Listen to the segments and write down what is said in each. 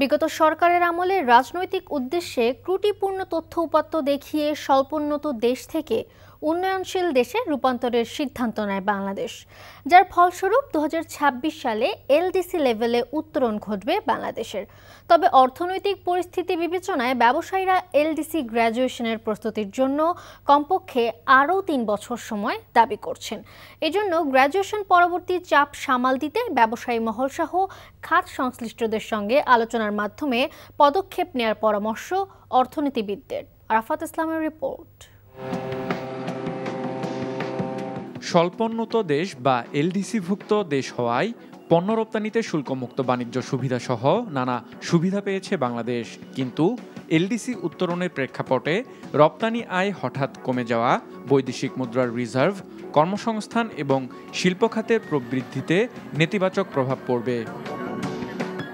বিগত সরকারের আমলে রাজনৈতিক উদ্দেশ্যে ত্রুটিপূর্ণ তথ্য উপাত্ত দেখিয়ে স্বল্পোন্নত দেশ থেকে উন্নয়নশীল দেশে রূপান্তরের সিদ্ধান্ত নেয় বাংলাদেশ, যার ফলস্বরূপ 2026 সালে এলডিসি লেভেলে উত্তরণ ঘটবে বাংলাদেশের। তবে অর্থনৈতিক পরিস্থিতি বিবেচনায় ব্যবসায়ীরা এলডিসি গ্র্যাজুয়েশনের প্রস্তুতির জন্য কমপক্ষে আরও 3 বছর সময় দাবি করছেন। এজন্য গ্র্যাজুয়েশন পরবর্তী চাপ সামাল দিতে ব্যবসায়ী মহলসহ খাত সংশ্লিষ্টদের সঙ্গে আলোচনার মাধ্যমে পদক্ষেপ নেওয়ার পরামর্শ অর্থনীতিবিদদের। আরাফাত ইসলামের রিপোর্ট। স্বল্পোন্নত দেশ বা এলডিসিভুক্ত দেশ হওয়ায় পণ্য রপ্তানিতে শুল্কমুক্ত বাণিজ্য সুবিধাসহ নানা সুবিধা পেয়েছে বাংলাদেশ। কিন্তু এলডিসি উত্তরণের প্রেক্ষাপটে রপ্তানি আয় হঠাৎ কমে যাওয়া, বৈদেশিক মুদ্রার রিজার্ভ, কর্মসংস্থান এবং শিল্প খাতের প্রবৃদ্ধিতে নেতিবাচক প্রভাব পড়বে।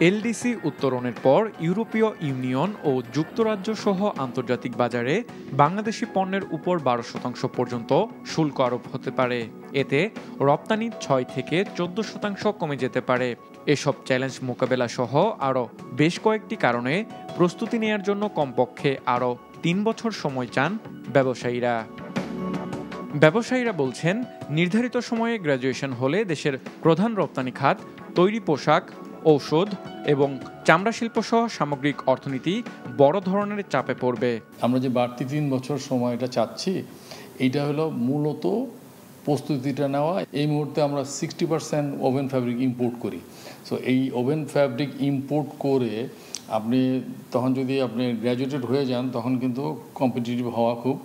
এলডিসি উত্তরণের পর ইউরোপীয় ইউনিয়ন ও যুক্তরাজ্য সহ আন্তর্জাতিক বাজারে বাংলাদেশি পণ্যের উপর 12% পর্যন্ত শুল্ক আরোপ হতে পারে। এতে রপ্তানি 6 থেকে 14% কমে যেতে পারে। এসব চ্যালেঞ্জ মোকাবেলা সহ আরও বেশ কয়েকটি কারণে প্রস্তুতি নেওয়ার জন্য কমপক্ষে আরও 3 বছর সময় চান ব্যবসায়ীরা বলছেন, নির্ধারিত সময়ে গ্র্যাজুয়েশন হলে দেশের প্রধান রপ্তানি খাত তৈরি পোশাক, ঔষধ এবং চামড়া শিল্প সহ সামগ্রিক অর্থনীতি বড় ধরনের চাপে পড়বে। আমরা যে বাড়তি 3 বছর সময়টা চাচ্ছি, এইটা হলো মূলত প্রস্তুতিটা নেওয়া। এই মুহূর্তে আমরা 60% ওভেন ফ্যাব্রিক ইম্পোর্ট করি। সো এই ওভেন ফ্যাব্রিক ইম্পোর্ট করে আপনি তখন যদি আপনি গ্র্যাজুয়েটেড হয়ে যান, তখন কিন্তু কম্পিটিটিভ হওয়া খুব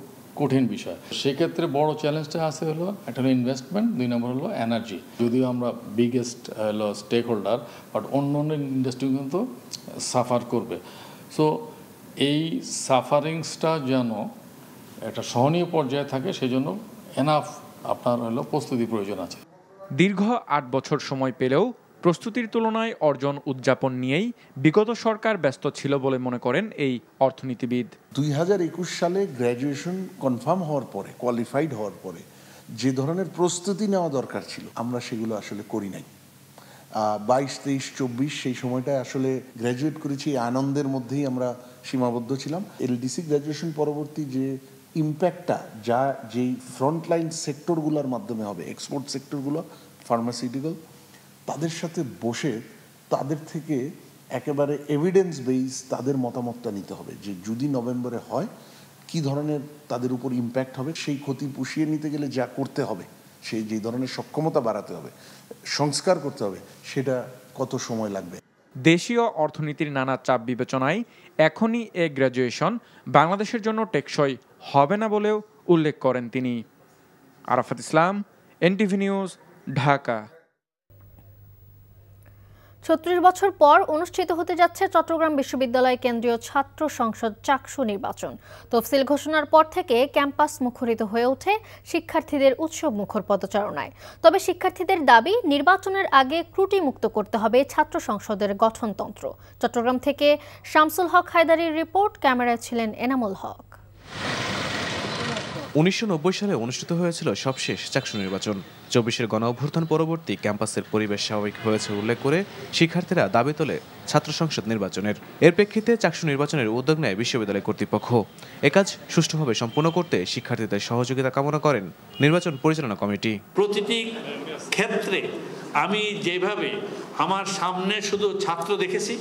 কঠিন বিষয়। সেক্ষেত্রে বড় চ্যালেঞ্জটা আছে হলো, একটা হলো ইনভেস্টমেন্ট, 2 নম্বর হলো এনার্জি। যদিও আমরা বিগেস্ট হলো স্টেক হোল্ডার, বাট অন্য ইন্ডাস্ট্রি কিন্তু সাফার করবে। সো এই সাফারিংসটা যেন একটা সহনীয় পর্যায়ে থাকে, সেজন্য এনাফ আপনার হলো প্রস্তুতি প্রয়োজন আছে। দীর্ঘ 8 বছর সময় পেলেও প্রস্তুতির তুলনায় অর্জন উদযাপন নিয়েই বিগত সরকার ব্যস্ত ছিল বলে মনে করেন এই অর্থনীতিবিদ। 2021 সালে গ্র্যাজুয়েশন কনফার্ম হওয়ার পরে, কোয়ালিফাইড হওয়ার পরে যে ধরনের প্রস্তুতি নেওয়া দরকার ছিল, আমরা সেগুলো আসলে করি নাই। 22, 23, 24 সেই সময়টায় আসলে গ্র্যাজুয়েট করেছি, আনন্দের মধ্যেই আমরা সীমাবদ্ধ ছিলাম। এলডিসি গ্র্যাজুয়েশন পরবর্তী যে ইম্প্যাক্টটা, যা যেই ফ্রন্টলাইন সেক্টরগুলোর মাধ্যমে হবে, এক্সপোর্ট সেক্টরগুলো, ফার্মাসিউটিক্যাল, তাদের সাথে বসে তাদের থেকে একেবারে এভিডেন্স বেস তাদের মতামতটা নিতে হবে যে যদি নভেম্বরে হয় কি ধরনের তাদের উপর ইম্প্যাক্ট হবে। সেই ক্ষতি পুষিয়ে নিতে গেলে যা করতে হবে, সেই যে ধরনের সক্ষমতা বাড়াতে হবে, সংস্কার করতে হবে, সেটা কত সময় লাগবে। দেশীয় অর্থনীতির নানা চাপ বিবেচনায় এখনই গ্র্যাজুয়েশন বাংলাদেশের জন্য টেকসই হবে না বলেও উল্লেখ করেন তিনি। আরাফাত ইসলাম, এনটিভি নিউজ, ঢাকা। 36 বছর পর অনুষ্ঠিত হতে যাচ্ছে চট্টগ্রাম বিশ্ববিদ্যালয় কেন্দ্রীয় ছাত্র সংসদ চাকসু নির্বাচন। তফসিল ঘোষণার পর থেকে ক্যাম্পাস মুখরিত হয়ে ওঠে শিক্ষার্থীদের উৎসব মুখর পদচারণায়। তবে শিক্ষার্থীদের দাবি, নির্বাচনের আগে ত্রুটিমুক্ত করতে হবে ছাত্র সংসদের গঠনতন্ত্র। চট্টগ্রাম থেকে শামসুল হক হায়দারির রিপোর্ট, ক্যামেরায় ছিলেন এনামুল হক। 1990 সালে অনুষ্ঠিত হয়েছিল সবশেষ চাকসু নির্বাচন। 24-এর গণঅভ্যুত্থান পরবর্তী ক্যাম্পাসের পরিবেশ স্বাভাবিক হয়েছে উল্লেখ করে শিক্ষার্থীরা দাবি তোলে ছাত্র সংসদ নির্বাচনের। এর প্রেক্ষিতে চাকসু নির্বাচনের উদ্যোগ নেয় বিশ্ববিদ্যালয় কর্তৃপক্ষ। এ কাজ সুষ্ঠুভাবে সম্পন্ন করতে শিক্ষার্থীদের সহযোগিতা কামনা করেন নির্বাচন পরিচালনা কমিটি। প্রতিটি ক্ষেত্রে আমি যেভাবে আমার সামনে শুধু ছাত্র দেখেছি,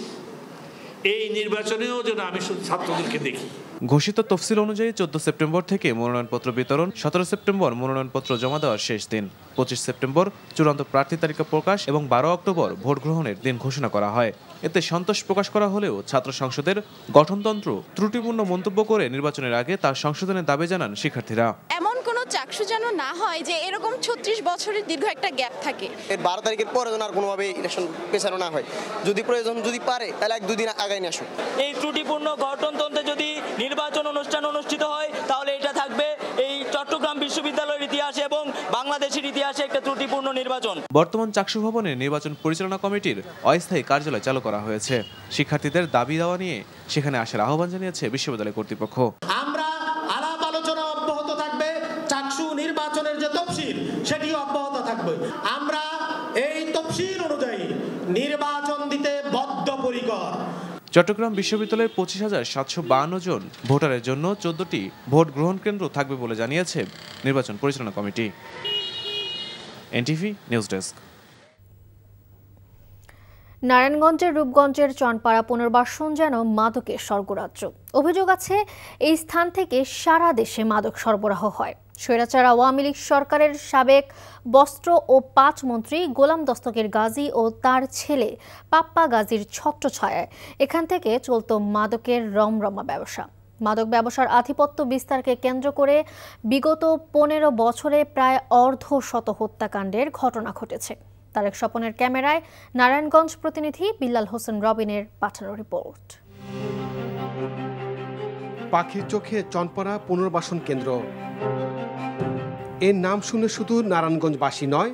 এই নির্বাচনেও যেন আমি শুধু ছাত্রদেরকে দেখি। ঘোষিত তফসিল অনুযায়ী 14 সেপ্টেম্বর থেকে মনোনয়নপত্র বিতরণ, 17 সেপ্টেম্বর মনোনয়নপত্র জমা দেওয়ার শেষ দিন, 25 সেপ্টেম্বর চূড়ান্ত প্রার্থী তালিকা প্রকাশ এবং 12 অক্টোবর ভোট গ্রহণের দিন ঘোষণা করা হয়। এতে সন্তোষ প্রকাশ করা হলেও ছাত্র সংসদের গঠনতন্ত্র ত্রুটিপূর্ণ মন্তব্য করে নির্বাচনের আগে তার সংশোধনের দাবি জানান শিক্ষার্থীরা। এমন কোনো চাকসু যেন না হয় যে এরকম 36 বছরের দীর্ঘ একটা গ্যাপ থাকে। 12 তারিখের পরে যেন আর কোনোভাবে ইলেকশন পেছানো না হয়। যদি প্রয়োজন, যদি পারে, তাহলে 1-2 দিন আগায় নিয়ে আসুন। এই ত্রুটিপূর্ণ গঠনতন্ত্রে যদি নির্বাচন অনুষ্ঠান অনুষ্ঠিত হয়, তাহলে এটা থাকবে এই চট্টগ্রাম বিশ্ববিদ্যালয়ের ইতিহাসে এবং বাংলাদেশের ইতিহাসে একটা ত্রুটিপূর্ণ নির্বাচন। বর্তমান চাকসু ভবনে নির্বাচন পরিচালনা কমিটির অস্থায়ী কার্যালয় চালু করা হয়েছে। শিক্ষার্থীদের দাবি দেওয়া নিয়ে সেখানে আসার আহ্বান জানিয়েছে বিশ্ববিদ্যালয় কর্তৃপক্ষ। আমরা আলাপ আলোচনা অব্যাহত থাকবে, চাকসু নির্বাচনের যে তফসিল সেটি অব্যাহত থাকবে। আমরা এই তফসিল অনুযায়ী নির্বাচন দিতে বদ্ধপরিকর। চট্টগ্রাম বিশ্ববিদ্যালয়ের 25,752 জন ভোটারের জন্য 14টি ভোট গ্রহণ কেন্দ্র থাকবে বলে জানিয়েছে নির্বাচন পরিচালনা কমিটি। NTV news desk. নারায়ণগঞ্জের রূপগঞ্জের চনপাড়া পুনর্বাসন যেন মাদকের স্বর্গরাজ্য। অভিযোগ আছে এই স্থান থেকে সারা দেশে মাদক সরবরাহ হয়। স্বৈরাচার আওয়ামী লীগ সরকারের সাবেক বস্ত্র ও পাট মন্ত্রী গোলাম দস্তগীর গাজী ও তার ছেলে পাপ্পা গাজীর ছত্রছায়ায় এখান থেকে চলত মাদকের রমরমা ব্যবসা। মাদক ব্যবসার আধিপত্য বিস্তারকে কেন্দ্র করে বিগত 15 বছরে প্রায় অর্ধশত হত্যাকাণ্ডের ঘটনা ঘটেছে। তারেক স্বপনের ক্যামেরায় নারায়ণগঞ্জ প্রতিনিধি বিল্লাল হোসেন রবিনের পাঠানো রিপোর্ট। পাখির চোখে চনপাড়া পুনর্বাসন কেন্দ্র। এর নাম শুনে শুধু নারায়ণগঞ্জবাসী নয়,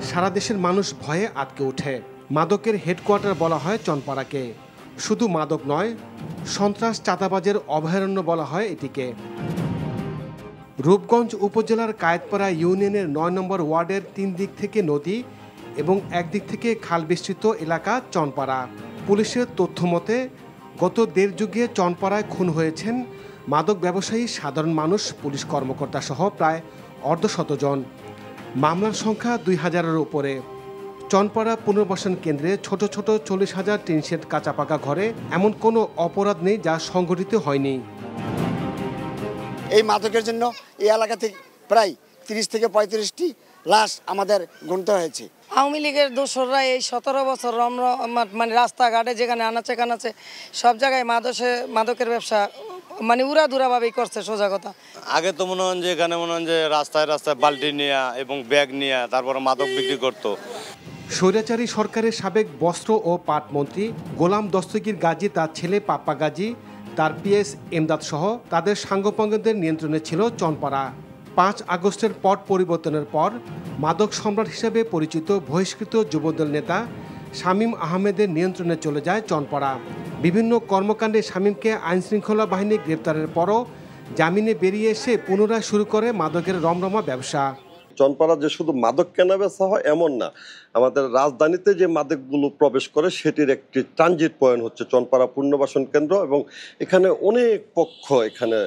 সারা দেশের মানুষ ভয়ে আটকে ওঠে। মাদকের হেডকোয়ার্টার বলা হয় চনপাড়াকে। শুধু মাদক নয়, সন্ত্রাস চাঁদাবাজের অভয়ারণ্য বলা হয় এটিকে। রূপগঞ্জ উপজেলার কায়েতপাড়া ইউনিয়নের 9 নম্বর ওয়ার্ডের 3 দিক থেকে নদী এবং একদিক থেকে খাল বিস্তৃত এলাকা চনপাড়া। পুলিশের তথ্য মতে গত 1.5 যুগে চনপাড়ায় খুন হয়েছেন মাদক ব্যবসায়ী, সাধারণ মানুষ, পুলিশ কর্মকর্তা সহ প্রায় অর্ধশত জন। মামলার সংখ্যা 2000-এর উপরে। চনপাড়া পুনর্বাসন কেন্দ্রে ছোট ছোট 40,000 টিন শেড কাঁচা পাকা ঘরে এমন কোনো অপরাধ নেই যা সংঘটিত হয়নি। এই মাদকের জন্য এই এলাকা থেকে প্রায় 30 থেকে 35টি লাশ আমাদের গুনতে হয়েছে। আওয়ামী লীগের দোসররা এই 17 বছর মানে রাস্তাঘাটে যেখানে আনাচে কানাচে সব জায়গায় মাদকের ব্যবসা মানে উড়াধুরাভাবেই করছে। সোজা কথা, আগে তো মনে হয় যে এখানে মনে হয় যে রাস্তায় রাস্তায় বালতি নিয়ে এবং ব্যাগ নিয়ে তারপরে মাদক বিক্রি করতো। স্বৈরাচারী সরকারের সাবেক বস্ত্র ও পাট মন্ত্রী গোলাম দস্তগীর গাজী, তার ছেলে পাপ্পা গাজী, তার পিএস এমদাদ সহ তাদের সাঙ্গপাঙ্গদের নিয়ন্ত্রণে ছিল চনপাড়া। 5 আগস্টের পট পরিবর্তনের পর মাদক সম্রাট হিসেবে পরিচিত বহিষ্কৃত যুবদল নেতা শামীম আহমেদের নিয়ন্ত্রণে চলে যায় চনপাড়া। বিভিন্ন কর্মকাণ্ডে শামীমকে আইনশৃঙ্খলা বাহিনী গ্রেপ্তারের পরও জামিনে বেরিয়ে এসে পুনরায় শুরু করে মাদকের রমরমা ব্যবসা। চনপাড়া যে শুধু মাদক কেনা বেচা হয় এমন না, আমাদের রাজধানীতে যে মাদকগুলো প্রবেশ করে সেটির একটি ট্রানজিট পয়েন্ট হচ্ছে চনপাড়া পুনর্বাসন কেন্দ্র, এবং এখানে অনেক পক্ষ এখানে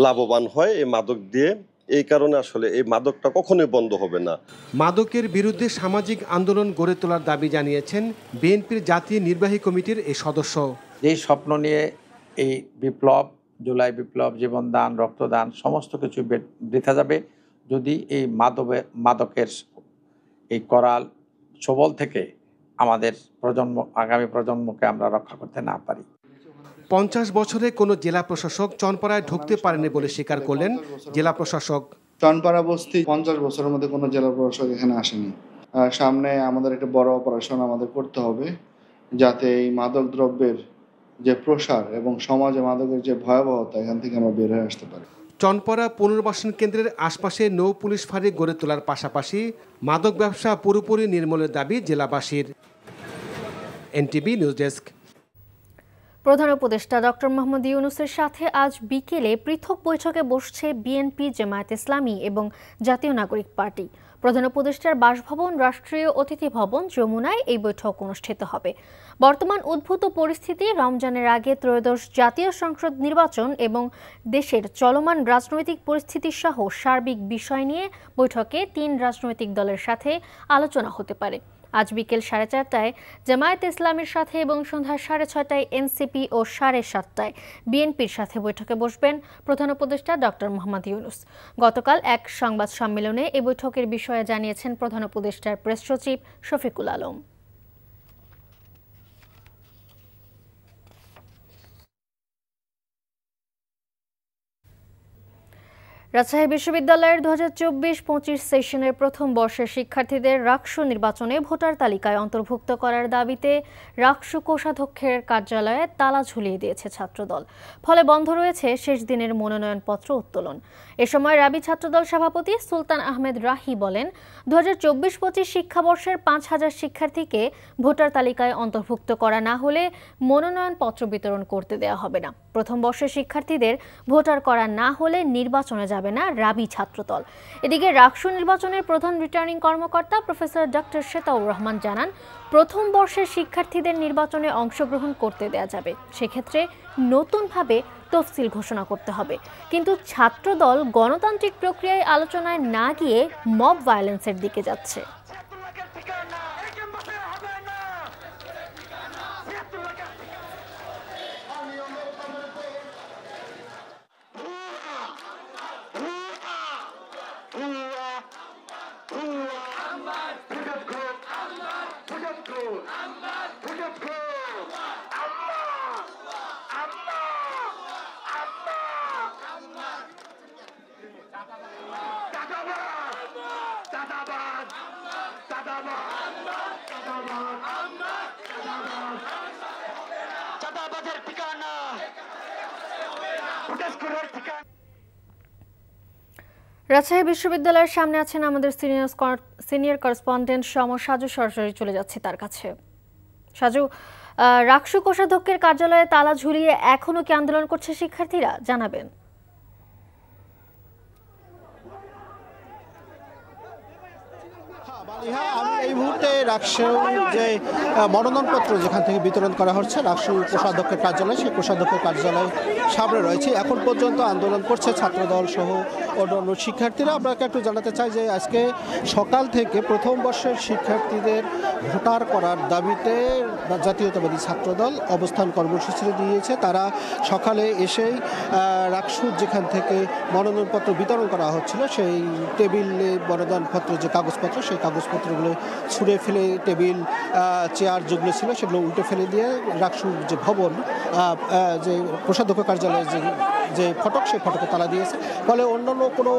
লাভবান হয় এই মাদক দিয়ে। এই কারণে আসলে এই মাদকটা কখনোই বন্ধ হবে না। মাদকের বিরুদ্ধে সামাজিক আন্দোলন গড়ে তোলার দাবি জানিয়েছেন বিএনপির জাতীয় নির্বাহী কমিটির এই সদস্য। যেই স্বপ্ন নিয়ে এই বিপ্লব, জুলাই বিপ্লব, জীবনদান, রক্তদান সমস্ত কিছু বৃথা যাবে যদি এই মাদকের এই করাল সবল থেকে আমাদের আগামী প্রজন্মকে আমরা রক্ষা করতে না পারি। 50 বছরে কোনো জেলা প্রশাসক চনপাড়ায় ঢুকতে পারেনি বলে স্বীকার করলেন জেলা প্রশাসক। চনপাড়া বস্তি 50 বছরের মধ্যে কোনো জেলা প্রশাসক এখানে আসেনি। সামনে আমাদের একটা বড় অপারেশন আমাদের করতে হবে, যাতে এই মাদক দ্রব্যের যে প্রসার এবং সমাজে মাদকের যে ভয়াবহতা, এখান থেকে আমরা বের হয়ে আসতে পারি। চনপাড়া পুনর্বাসন কেন্দ্রের আশপাশে নৌ পুলিশ ফাঁড়ি গড়ে তোলার পাশাপাশি মাদক ব্যবসা পুরোপুরি নির্মূলের দাবি জেলাবাসীর। NTV news desk. প্রধান উপদেষ্টা ডক্টর মোহাম্মদ ইউনূসের সাথে আজ বিকেলে পৃথক বৈঠকে বসছে বিএনপি, জামায়াত ইসলামী এবং জাতীয় নাগরিক পার্টি। প্রধান উপদেষ্টার বাসভবন রাষ্ট্রীয় অতিথি ভবন যমুনায় এই বৈঠক অনুষ্ঠিত হবে। বর্তমান উদ্ভূত পরিস্থিতি, রমজানের আগে ত্রয়োদশ জাতীয় সংসদ নির্বাচন এবং দেশের চলমান রাজনৈতিক পরিস্থিতি সহ সার্বিক বিষয় নিয়ে বৈঠকে 3 রাজনৈতিক দলের সাথে আলোচনা হতে পারে। আজ বিকেল 4:30টায় জামায়াত ইসলামীর সাথে এবং সন্ধ্যা 6:30টায় এনসিপি ও 7:30টায় বিএনপির সাথে বৈঠকে বসবেন প্রধান উপদেষ্টা ডক্টর মোহাম্মদ ইউনূস। গতকাল এক সংবাদ সম্মেলনে এই বৈঠকের বিষয়ে জানিয়েছেন প্রধান উপদেষ্টার প্রেস সচিব শফিকুল আলম। রাজশাহী বিশ্ববিদ্যালয়ের 2024-25 সেশনের প্রথম বর্ষের শিক্ষার্থীদের রাকসু নির্বাচনে ভোটার তালিকায় অন্তর্ভুক্ত করার দাবিতে রাকসু কোষাধ্যক্ষের কার্যালয়ে তালা ঝুলিয়ে দিয়েছে ছাত্রদল। ফলে বন্ধ রয়েছে শেষ দিনের মনোনয়নপত্র উত্তোলন। এ সময় রাবি ছাত্রদল সভাপতি সুলতান আহমেদ রাহি বলেন, 2024-25 শিক্ষাবর্ষের 5000 শিক্ষার্থীকে ভোটার তালিকায় অন্তর্ভুক্ত করা না হলে মনোনয়নপত্র বিতরণ করতে দেওয়া হবে না। প্রথম বর্ষের শিক্ষার্থীদের ভোটার করা না হলে নির্বাচনে যাবে যাবে না রাবি ছাত্রদল। এদিকে রাকসু নির্বাচনের প্রধান রিটার্নিং কর্মকর্তা প্রফেসর ডক্টর শেতাউর রহমান জানান, প্রথম বর্ষের শিক্ষার্থীদের নির্বাচনে অংশগ্রহণ করতে দেয়া যাবে, সেক্ষেত্রে নতুনভাবে তফসিল ঘোষণা করতে হবে। কিন্তু ছাত্রদল গণতান্ত্রিক প্রক্রিয়ায় আলোচনায় না গিয়ে মব ভায়োলেন্সের দিকে যাচ্ছে। রাজশাহী বিশ্ববিদ্যালয়ের সামনে আছেন আমাদের সিনিয়র করেসপন্ডেন্ট সমর সাজু। সরাসরি চলে যাচ্ছে তার কাছে। সাজু, রাকসু কোষাধ্যক্ষের কার্যালয়ে তালা ঝুলিয়ে এখনো কি আন্দোলন করছে শিক্ষার্থীরা, জানাবেন। আমি এই মুহূর্তে রাকসু যে মনোনয়নপত্র যেখান থেকে বিতরণ করা হচ্ছে রাকসু কোষাধ্যক্ষের কার্যালয়, সেই কোষাধ্যক্ষের কার্যালয় সামনে রয়েছে। এখন পর্যন্ত আন্দোলন করছে ছাত্রদল সহ অন্যান্য শিক্ষার্থীরা। আপনাকে একটু জানাতে চাই যে আজকে সকাল থেকে প্রথম বর্ষের শিক্ষার্থীদের ভোটার করার দাবিতে জাতীয়তাবাদী ছাত্রদল অবস্থান কর্মসূচি দিয়েছে। তারা সকালে এসেই রাকসুর যেখান থেকে মনোনয়নপত্র বিতরণ করা হচ্ছিল সেই টেবিলে মনোনয়নপত্র যে কাগজপত্র, সেই কাগজপত্রগুলো ছুঁড়ে ফেলে টেবিল চেয়ার যেগুলো ছিল সেগুলো উল্টে ফেলে দিয়ে রাকসুর যে ভবন, যে কোষাধ্যক্ষ কার্যালয়ের যে ফটক, সেই ফটকে তালা দিয়েছে। ফলে অন্যান্য কোনো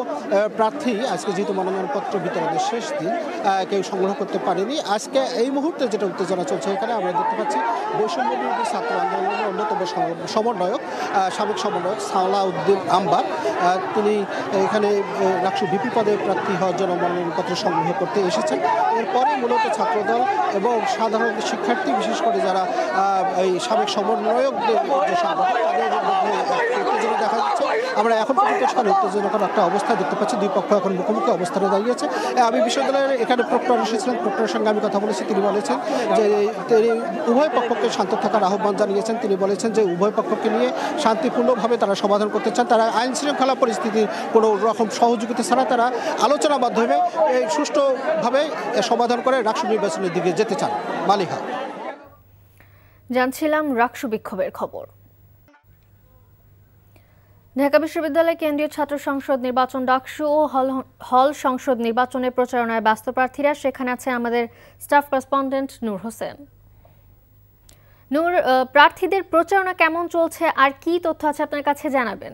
প্রার্থী আজকে যেহেতু মনোনয়নপত্র বিতরণের শেষ দিন কেউ সংগ্রহ করতে পারেনি। আজকে এই মুহূর্তে যেটা উত্তেজনা চলছে এখানে আমরা দেখতে পাচ্ছি বৈষম্য বিরোধী ছাত্র আন্দোলনের অন্যতম সমন্বয়ক, সাবেক সমন্বয়ক সালাউদ্দিন আম্বার, তিনি এখানে রাকসু ভিপি পদে প্রার্থী হওয়ার জন্য মনোনয়নপত্র সংগ্রহ করতে এসেছেন। এরপরে মূলত ছাত্রদল এবং সাধারণ শিক্ষার্থী, বিশেষ করে যারা এই সাবেক সমন্বয়কদের যে সংগঠন, তাদের উত্তেজনা দেখা যাচ্ছে। আমরা এখন পর্যন্ত সেখানে উত্তেজনাকর একটা অবস্থা দেখতে পাচ্ছি। দুই পক্ষ এখন মুখোমুখি অবস্থানে দাঁড়িয়েছে। আমি বিশ্ববিদ্যালয়ের এখানে প্রক্টর এসেছিলেন, প্রক্টরের সঙ্গে আমি কথা বলেছি। তিনি বলেছেন যে তিনি উভয় পক্ষকে শান্ত থাকার আহ্বান জানিয়েছেন। তিনি বলেছেন যে উভয় পক্ষকে নিয়ে শান্তিপূর্ণভাবে তারা সমাধান করতে চান। তারা আইন শৃঙ্খলা পরিস্থিতির কোনো রকম সহযোগিতা ছাড়া তারা আলোচনার মাধ্যমে এই সুষ্ঠুভাবে সমাধান করে রাকসু নির্বাচনের দিকে যেতে চান। মালিহা, জানছিলাম রাকসু বিক্ষোভের খবর। ঢাকা বিশ্ববিদ্যালয় কেন্দ্রীয় ছাত্র সংসদ নির্বাচন, ডাকসু ও হল সংসদ নির্বাচনের প্রচারণায় ব্যস্ত প্রার্থীরা। সেখানে আছে আমাদের স্টাফ করেসপন্ডেন্ট নূর হোসেন। নূর, প্রার্থীদের প্রচারণা কেমন চলছে আর কি তথ্য আছে আপনার কাছে, জানাবেন।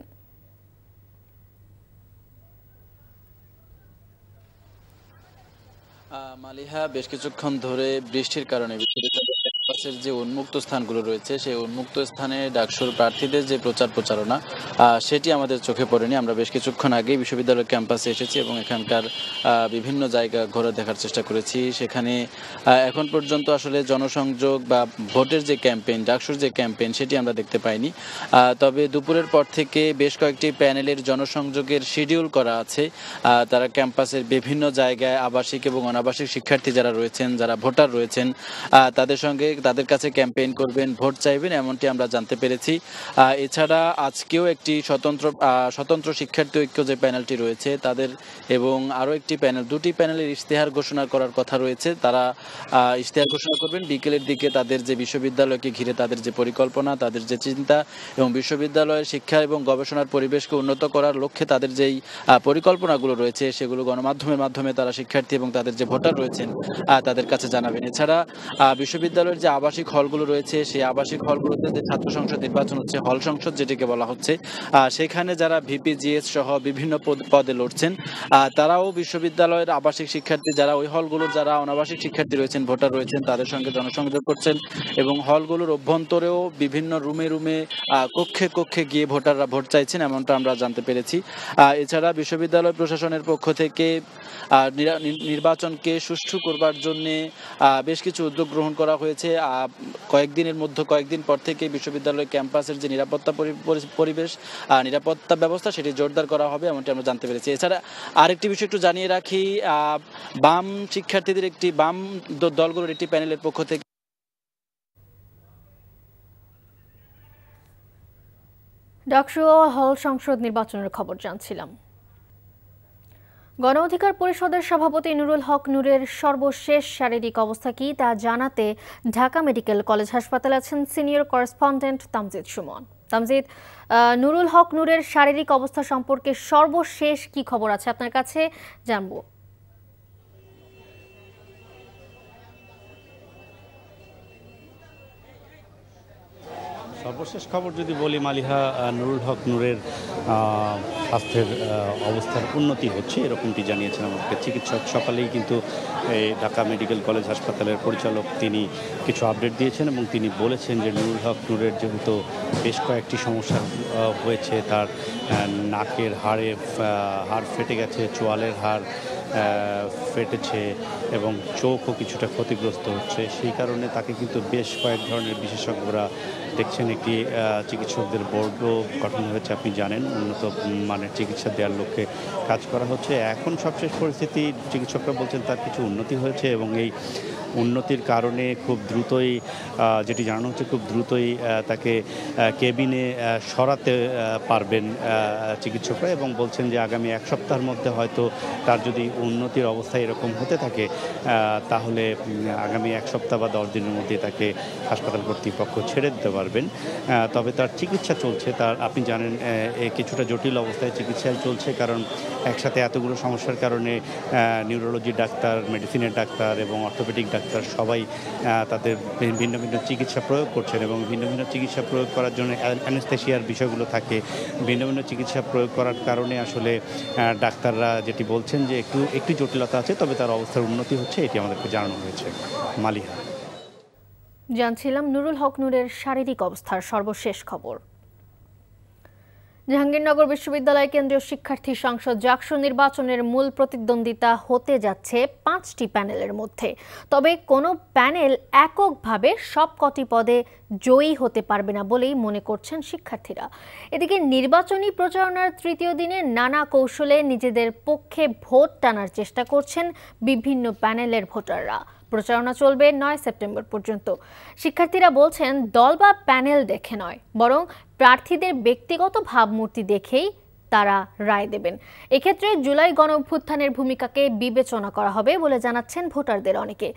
মালিহা, বেশ কিছুক্ষণ ধরে বৃষ্টির কারণে ক্যাম্পাসের যে উন্মুক্ত স্থানগুলো রয়েছে সেই উন্মুক্ত স্থানে ডাকসুর প্রার্থীদের যে প্রচারণা সেটি আমাদের চোখে পড়েনি। আমরা বেশ কিছুক্ষণ আগেই বিশ্ববিদ্যালয় ক্যাম্পাসে এসেছি এবং এখানকার বিভিন্ন জায়গা ঘোরা দেখার চেষ্টা করেছি। সেখানে এখন পর্যন্ত আসলে জনসংযোগ বা ভোটের যে ক্যাম্পেইন, ডাকসুর যে ক্যাম্পেইন, সেটি আমরা দেখতে পাইনি। তবে দুপুরের পর থেকে বেশ কয়েকটি প্যানেলের জনসংযোগের শিডিউল করা আছে। তারা ক্যাম্পাসের বিভিন্ন জায়গায় আবাসিক এবং অনাবাসিক শিক্ষার্থী যারা রয়েছেন, যারা ভোটার রয়েছেন, তাদের কাছে ক্যাম্পেইন করবেন, ভোট চাইবেন, এমনটি আমরা জানতে পেরেছি। এছাড়া আজকেও একটি স্বতন্ত্র শিক্ষার্থী ঐক্য যে প্যানেলটি রয়েছে তাদের এবং আরও একটি প্যানেল, দুটি প্যানেলের ইশতেহার ঘোষণা করার কথা রয়েছে। তারা ইশতেহার ঘোষণা করবেন বিকেলের দিকে। তাদের যে বিশ্ববিদ্যালয়কে ঘিরে তাদের যে পরিকল্পনা, তাদের যে চিন্তা এবং বিশ্ববিদ্যালয়ের শিক্ষা এবং গবেষণার পরিবেশকে উন্নত করার লক্ষ্যে তাদের যেই পরিকল্পনাগুলো রয়েছে সেগুলো গণমাধ্যমের মাধ্যমে তারা শিক্ষার্থী এবং তাদের যে ভোটার রয়েছেন তাদের কাছে জানাবেন। এছাড়া বিশ্ববিদ্যালয়ের যে আবাসিক হলগুলো রয়েছে সেই আবাসিক হলগুলোতে যে ছাত্র সংসদ নির্বাচন হচ্ছে, হল সংসদ যেটিকে বলা হচ্ছে, সেখানে যারা ভিপি, জিএস সহ বিভিন্ন পদে লড়ছেন তারাও বিশ্ববিদ্যালয়ের আবাসিক শিক্ষার্থী, যারা ওই হলগুলোর যারা অনাবাসিক শিক্ষার্থী রয়েছেন, ভোটার রয়েছেন, তাদের সঙ্গে জনসংযোগ করছেন এবং হলগুলোর অভ্যন্তরেও বিভিন্ন রুমে কক্ষে গিয়ে ভোটাররা ভোট চাইছেন, এমনটা আমরা জানতে পেরেছি। এছাড়া বিশ্ববিদ্যালয় প্রশাসনের পক্ষ থেকে নির্বাচনকে সুষ্ঠু করবার জন্যে বেশ কিছু উদ্যোগ গ্রহণ করা হয়েছে। কয়েকদিন পর থেকে বিশ্ববিদ্যালয় ক্যাম্পাসের যে নিরাপত্তা পরিবেশ নিরাপত্তা ব্যবস্থা সেটি জোরদার করা হবে এমনটি আমরা জানতে পেরেছি। এছাড়া আরেকটি বিষয় একটু জানিয়ে রাখি, বাম শিক্ষার্থীদের বাম দলগুলোর একটি প্যানেলের পক্ষ থেকে ডাকসু হল সংসদ নির্বাচনের খবর জানছিলাম। গণ অধিকার পরিষদের সভাপতি নুরুল হক নূরের সর্বশেষ শারীরিক অবস্থা কি তা জানাতে ঢাকা মেডিকেল কলেজ হাসপাতালে আছেন সিনিয়র করেসপন্ডেন্ট তামজিদ সুমন। তামজিদ, নুরুল হক নূরের শারীরিক অবস্থা সম্পর্কে সর্বশেষ কি খবর আছে আপনার কাছে, জানবো। সর্বশেষ খবর যদি বলি মালিহা, নুরুল হক নূরের স্বাস্থ্যের অবস্থার উন্নতি হচ্ছে এরকমটি জানিয়েছেন আমাদেরকে চিকিৎসক। সকালেই কিন্তু ঢাকা মেডিকেল কলেজ হাসপাতালের পরিচালক তিনি কিছু আপডেট দিয়েছেন এবং তিনি বলেছেন যে নুরুল হক নূরের যেহেতু বেশ কয়েকটি সমস্যা হয়েছে, তার নাকের হাড় ফেটে গেছে, চোয়ালের হাড় ফেটেছে এবং চোখও কিছুটা ক্ষতিগ্রস্ত হচ্ছে, সেই কারণে তাকে কিন্তু বেশ কয়েক ধরনের বিশেষজ্ঞরা দেখছেন। একটি চিকিৎসকদের বোর্ডও গঠন হয়েছে, আপনি জানেন, উন্নত মানের চিকিৎসা দেওয়ার লক্ষ্যে কাজ করা হচ্ছে। এখন সবশেষ পরিস্থিতি চিকিৎসকরা বলছেন তার কিছু উন্নতি হয়েছে এবং এই উন্নতির কারণে খুব দ্রুতই, যেটি জানানো হচ্ছে, খুব দ্রুতই তাকে কেবিনে সরাতে পারবেন চিকিৎসকরা এবং বলছেন যে আগামী এক সপ্তাহের মধ্যে হয়তো তার যদি উন্নতির অবস্থা এরকম হতে থাকে তাহলে আগামী এক সপ্তাহ বা 10 দিনের মধ্যে তাকে হাসপাতাল কর্তৃপক্ষ ছেড়ে দিতে পারবেন। তবে তার চিকিৎসা চলছে, তার আপনি জানেন কিছুটা জটিল অবস্থায় চিকিৎসায় চলছে, কারণ একসাথে এতগুলো সমস্যার কারণে নিউরোলজি ডাক্তার, মেডিসিনের ডাক্তার এবং অর্থোপেডিক ডাক্তার সবাই তাদের ভিন্ন ভিন্ন চিকিৎসা প্রয়োগ করছেন এবং ভিন্ন ভিন্ন চিকিৎসা প্রয়োগ করার জন্য অ্যানেস্থেসিয়ার বিষয়গুলো থাকে। ভিন্ন ভিন্ন চিকিৎসা প্রয়োগ করার কারণে আসলে ডাক্তাররা যেটি বলছেন যে একটু জটিলতা আছে, তবে তার অবস্থার উন্নতি হচ্ছে, এটি আমাদেরকে জানানো হয়েছে। মালিহা, জানছিলাম নুরুল হক নূরের শারীরিক অবস্থার সর্বশেষ খবর। জাহাঙ্গীরনগর বিশ্ববিদ্যালয় কেন্দ্রীয় শিক্ষার্থী সংসদ জাকসু নির্বাচনের মূল প্রতিদ্বন্দ্বিতা হতে যাচ্ছে 5টি প্যানেলের মধ্যে। তবে কোনো প্যানেল এককভাবে সবকটি পদে জয়ী হতে পারবে না বলেই মনে করছেন শিক্ষার্থীরা। এদিকে নির্বাচনী প্রচারণার তৃতীয় দিনে নানা কৌশলে নিজেদের পক্ষে ভোট টানার চেষ্টা করছেন বিভিন্ন প্যানেলের ভোটাররা। প্রচারণা চলবে 9 সেপ্টেম্বর পর্যন্ত। শিক্ষার্থীরা বলছেন দল বা প্যানেল দেখে নয়, বরং প্রার্থীদের ব্যক্তিগত ভাবমূর্তি দেখেই তারা রায় দেবেন। এক্ষেত্রে জুলাই গণঅভ্যুত্থানের ভূমিকাকে বিবেচনা করা হবে বলে জানাচ্ছেন ভোটারদের অনেকে।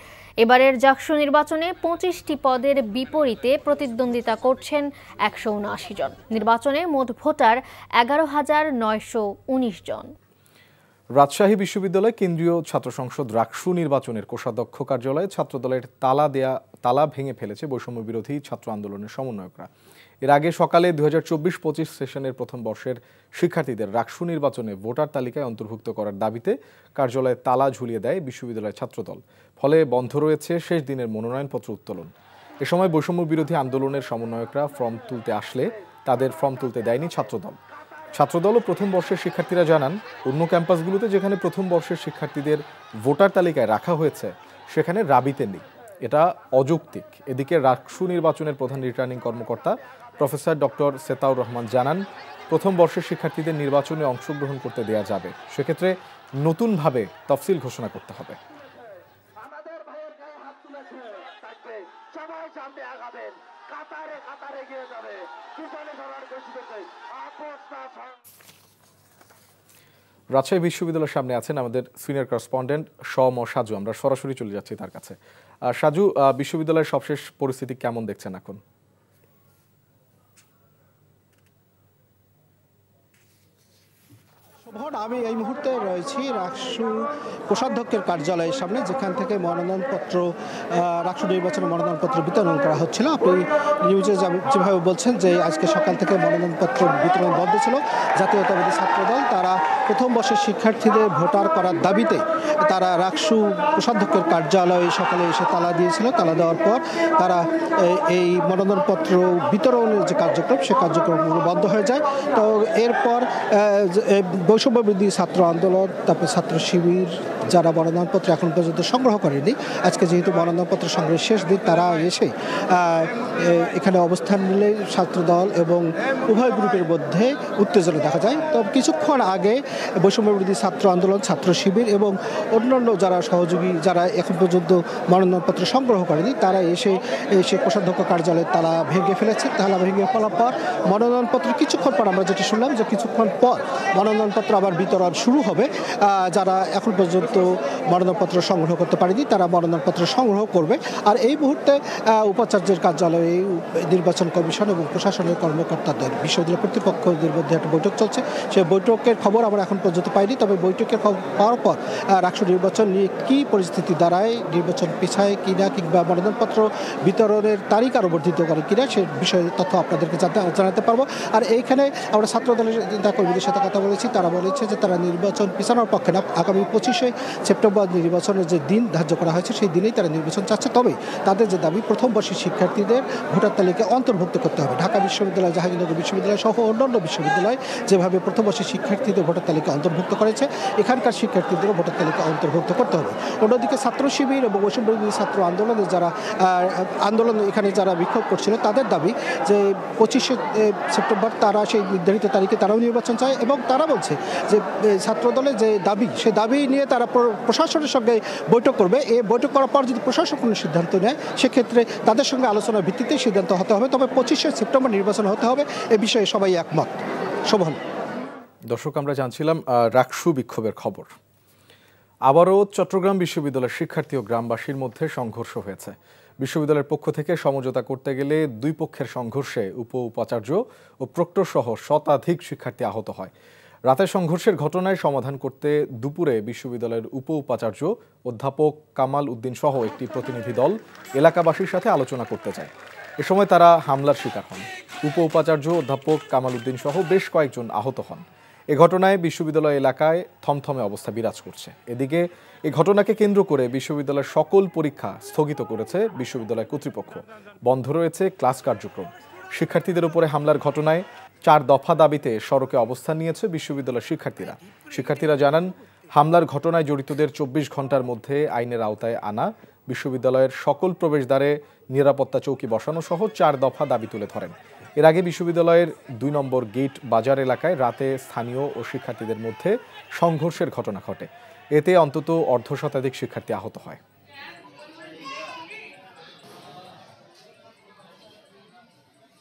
এবারের জাকসু নির্বাচনে 25টি পদের বিপরীতে প্রতিদ্বন্দ্বিতা করছেন 179 জন। নির্বাচনে মোট ভোটার 11,919 জন। রাজশাহী বিশ্ববিদ্যালয় কেন্দ্রীয় ছাত্র সংসদ রাকসু নির্বাচনের কোষাধ্যক্ষ কার্যালয়ে ছাত্রদলের তালা ভেঙে ফেলেছে বৈষম্য বিরোধী ছাত্র আন্দোলনের সমন্বয়করা। এর আগে সকালে 2024-25 সেশনের প্রথম বর্ষের শিক্ষার্থীদের রাকসু নির্বাচনে ভোটার তালিকায় অন্তর্ভুক্ত করার দাবিতে কার্যালয়ে তালা ঝুলিয়ে দেয় বিশ্ববিদ্যালয় ছাত্রদল। ফলে বন্ধ রয়েছে শেষ দিনের মনোনয়নপত্র উত্তোলন। এ সময় বৈষম্য বিরোধী আন্দোলনের সমন্বয়করা ফর্ম তুলতে আসলে তাদের ফর্ম তুলতে দেয়নি ছাত্রদল ও প্রথম বর্ষের শিক্ষার্থীরা জানান, অন্য ক্যাম্পাসগুলোতে যেখানে প্রথম বর্ষের শিক্ষার্থীদের ভোটার তালিকায় রাখা হয়েছে সেখানে রাবিতে নেই। এটা অযৌক্তিক। এদিকে রাকসু নির্বাচনের প্রধান রিটার্নিং কর্মকর্তা প্রফেসর ডক্টর সেতাউর রহমান জানান, প্রথম বর্ষের শিক্ষার্থীদের নির্বাচনে অংশগ্রহণ করতে দেয়া যাবে, সেক্ষেত্রে নতুনভাবে তফসিল ঘোষণা করতে হবে। রাজশাহী বিশ্ববিদ্যালয়ের সামনে আছেন আমাদের সিনিয়র করেসপন্ডেন্ট সাজু। আমরা সরাসরি চলে যাচ্ছি তার কাছে। সাজু, বিশ্ববিদ্যালয়ের সবশেষ পরিস্থিতি কেমন দেখছেন এখন? আমি এই মুহূর্তে রয়েছি রাকসু কোষাধ্যক্ষের কার্যালয়ের সামনে, যেখান থেকে মনোনয়নপত্র রাকসু নির্বাচনে মনোনয়নপত্র বিতরণ করা হচ্ছিল। আপনি নিউজে যেভাবে বলছেন যে আজকে সকাল থেকে মনোনয়নপত্র বিতরণ বন্ধ ছিল। জাতীয়তাবাদী ছাত্রদল তারা প্রথম বর্ষের শিক্ষার্থীদের ভোটার করার দাবিতে তারা রাকসু কোষাধ্যক্ষের কার্যালয়ে সকালে এসে তালা দিয়েছিল। তালা দেওয়ার পর তারা এই মনোনয়নপত্র বিতরণের যে কার্যক্রম, সে কার্যক্রমগুলো বন্ধ হয়ে যায়। তো এরপর বৈষম্য বিরোধী ছাত্র আন্দোলন, তারপর ছাত্র শিবির, যারা মনোনয়নপত্র এখন পর্যন্ত সংগ্রহ করেনি, আজকে যেহেতু মনোনয়নপত্র সংগ্রহের শেষ দিন, তারা এসে এখানে অবস্থান নিলে ছাত্রদল এবং উভয় গ্রুপের মধ্যে উত্তেজনা দেখা যায়। তবে কিছুক্ষণ আগে বৈষম্য বিরোধী ছাত্র আন্দোলন, ছাত্র শিবির এবং অন্যান্য যারা সহযোগী, যারা এখন পর্যন্ত মনোনয়নপত্র সংগ্রহ করেনি, তারা এসে কোষাধ্যক্ষ কার্যালয়ে তালা ভেঙে ফেলেছে। তালা ভেঙে ফেলার পর মনোনয়নপত্র কিছুক্ষণ পর আমরা যেটা শুনলাম যে কিছুক্ষণ পর মনোনয়নপত্র আবার বিতরণ শুরু হবে। যারা এখন পর্যন্ত মনোনয়নপত্র সংগ্রহ করতে পারেনি তারা মনোনয়নপত্র সংগ্রহ করবে। আর এই মুহূর্তে উপাচার্যের কার্যালয়ে নির্বাচন কমিশন এবং প্রশাসনের কর্মকর্তাদের, বিশ্ববিদ্যালয় কর্তৃপক্ষদের মধ্যে একটা বৈঠক চলছে। সেই বৈঠকের খবর আমরা এখন পর্যন্ত পাইনি। তবে বৈঠকের পাওয়ার পর রাষ্ট্র নির্বাচন নিয়ে কী পরিস্থিতি দাঁড়ায়, নির্বাচন পিছায় কিনা কিংবা মনোনয়নপত্র বিতরণের তারিখ আরও বর্ধিত করে কিনা সে বিষয়ে তথ্য আপনাদেরকে জানাতে পারবো। আর এইখানে আমরা ছাত্রদলের নেতাকর্মীদের সাথে কথা বলেছি, তারা বলেছে যে তারা নির্বাচন পিছানোর পক্ষে না। আগামী 25শে সেপ্টেম্বর নির্বাচনের যে দিন ধার্য করা হয়েছে সেই দিনেই তারা নির্বাচন চাচ্ছে। তবে তাদের যে দাবি, প্রথম বর্ষের শিক্ষার্থীদের ভোটার তালিকায় অন্তর্ভুক্ত করতে হবে। ঢাকা বিশ্ববিদ্যালয়, জাহাঙ্গীরনগর বিশ্ববিদ্যালয় সহ অন্যান্য বিশ্ববিদ্যালয় যেভাবে প্রথম বর্ষের শিক্ষার্থীদের ভোটার তালিকা অন্তর্ভুক্ত করেছে, এখানকার শিক্ষার্থীদেরও ভোটার তালিকা অন্তর্ভুক্ত করতে হবে। অন্যদিকে ছাত্র শিবির এবং বৈষম্য বিরোধী ছাত্র আন্দোলনের যারা এখানে যারা বিক্ষোভ করছিল, তাদের দাবি যে 25শে সেপ্টেম্বর তারা সেই নির্ধারিত তারিখে তারাও নির্বাচন চায় এবং তারা বলছে যে ছাত্রদলের যে দাবি, সেই দাবি নিয়ে তারা প্রশাসনের সঙ্গে বৈঠক করবে। এই বৈঠক করার পর যদি প্রশাসন কোনো সিদ্ধান্ত নেয়, সেক্ষেত্রে তাদের সঙ্গে আলোচনার ভিত্তিতে সিদ্ধান্ত হতে হবে। তবে 25শে সেপ্টেম্বর নির্বাচন হতে হবে, এ বিষয়ে সবাই একমত। শোভন। দর্শক, আমরা জানছিলাম রাকসু বিক্ষোভের খবর। আবারও চট্টগ্রাম বিশ্ববিদ্যালয়ের শিক্ষার্থী ও গ্রামবাসীর মধ্যে সংঘর্ষ হয়েছে। বিশ্ববিদ্যালয়ের পক্ষ থেকে সমঝোতা করতে গেলে দুই পক্ষের সংঘর্ষে উপাচার্য ও প্রক্টর সহ শতাধিক শিক্ষার্থী আহত হয়। রাতে সংঘর্ষের ঘটনায় সমাধান করতে দুপুরে বিশ্ববিদ্যালয়ের উপাচার্য অধ্যাপক কামাল উদ্দিন সহ একটি প্রতিনিধি দল এলাকাবাসীর সাথে আলোচনা করতে যায়। এ সময় তারা হামলার শিকার হন। উপাচার্য অধ্যাপক কামাল উদ্দিন সহ বেশ কয়েকজন আহত হন। এ ঘটনায় বিশ্ববিদ্যালয় এলাকায় থমথমে অবস্থা বিরাজ করছে। এদিকে এই ঘটনাকে কেন্দ্র করে বিশ্ববিদ্যালয়ের সকল পরীক্ষা স্থগিত করেছে বিশ্ববিদ্যালয় কর্তৃপক্ষ। বন্ধ রয়েছে ক্লাস কার্যক্রম। শিক্ষার্থীদের উপরে হামলার ঘটনায় 4 দফা দাবিতে সড়কে অবস্থান নিয়েছে বিশ্ববিদ্যালয়ের শিক্ষার্থীরা জানান, হামলার ঘটনায় জড়িতদের 24 ঘন্টার মধ্যে আইনের আওতায় আনা, বিশ্ববিদ্যালয়ের সকল প্রবেশদ্বারে নিরাপত্তা চৌকি বসানো সহ 4 দফা দাবি তুলে ধরেন। এর আগে বিশ্ববিদ্যালয়ের 2 নম্বর গেট বাজার এলাকায় রাতে স্থানীয় ও শিক্ষার্থীদের মধ্যে সংঘর্ষের ঘটনা ঘটে। এতে অন্তত অর্ধশতাধিক শিক্ষার্থী আহত হয়।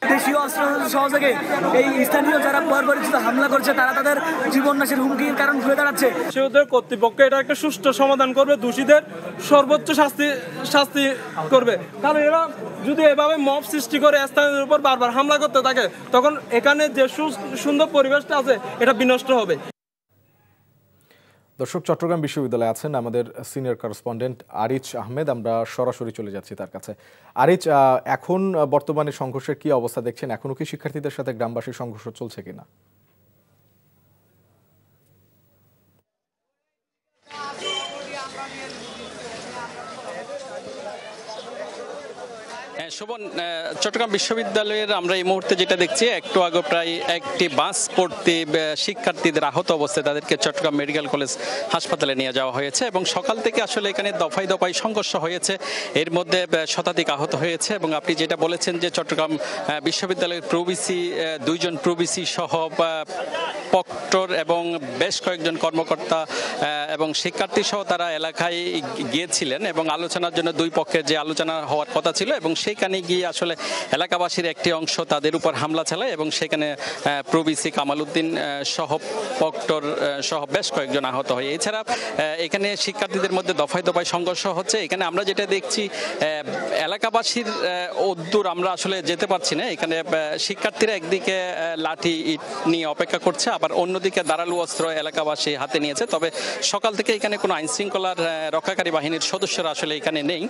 দেশীয় অস্ত্র সহযোগে এই স্থানীয় যারা পরিচিত হামলা করছে তারা তাদের জীবন নাশের হুমকির কারণ ঘুরে দাঁড়াচ্ছে। কর্তৃপক্ষ এটা একটা সুষ্ঠু সমাধান করবে, দোষীদের সর্বোচ্চ শাস্তি করবে। কারণ এরা যদি এভাবে মব সৃষ্টি করে স্থানীয়দের উপর বারবার হামলা করতে থাকে, তখন এখানে যে সুন্দর পরিবেশটা আছে এটা বিনষ্ট হবে। দর্শক, চট্টগ্রাম বিশ্ববিদ্যালয়ে আছেন আমাদের সিনিয়র করেসপন্ডেন্ট আরিচ আহমেদ। আমরা সরাসরি চলে যাচ্ছি তার কাছে। আরিচ, এখন বর্তমানে সংঘর্ষের কি অবস্থা দেখছেন? এখনো কি শিক্ষার্থীদের সাথে গ্রামবাসীর সংঘর্ষ চলছে কিনা? শোভন, চট্টগ্রাম বিশ্ববিদ্যালয়ের আমরা এই মুহূর্তে যেটা দেখছি, একটু আগে প্রায় একটি বাস পড়তে শিক্ষার্থীদের আহত অবস্থায় তাদেরকে চট্টগ্রাম মেডিকেল কলেজ হাসপাতালে নিয়ে যাওয়া হয়েছে এবং সকাল থেকে আসলে এখানে দফায় দফায় সংঘর্ষ হয়েছে। এর মধ্যে শতাধিক আহত হয়েছে এবং আপনি যেটা বলেছেন যে চট্টগ্রাম বিশ্ববিদ্যালয়ের প্রভিসি, 2 জন প্রভিসি সহ প্রক্টর এবং বেশ কয়েকজন কর্মকর্তা এবং শিক্ষার্থী সহ তারা এলাকায় গিয়েছিলেন এবং আলোচনার জন্য দুই পক্ষের যে আলোচনা হওয়ার কথা ছিল এবং সেখানে গিয়ে আসলে এলাকাবাসীর একটি অংশ তাদের উপর হামলা চালায় এবং সেখানে প্রভিসি কামাল উদ্দিন সহ প্রক্টর সহ বেশ কয়েকজন আহত হয়। এছাড়া এখানে শিক্ষার্থীদের মধ্যে দফায় দফায় সংঘর্ষ হচ্ছে। এখানে আমরা যেটা দেখছি, এলাকাবাসীর উদ্দূর আমরা আসলে যেতে পারছি না। এখানে শিক্ষার্থীরা একদিকে লাঠি ইট নিয়ে অপেক্ষা করছে, আবার অন্যদিকে ধারালো অস্ত্র এলাকাবাসী হাতে নিয়েছে। তবে সকাল থেকে এখানে কোনো আইন শৃঙ্খলার রক্ষাকারী বাহিনীর সদস্যরা আসলে এখানে নেই,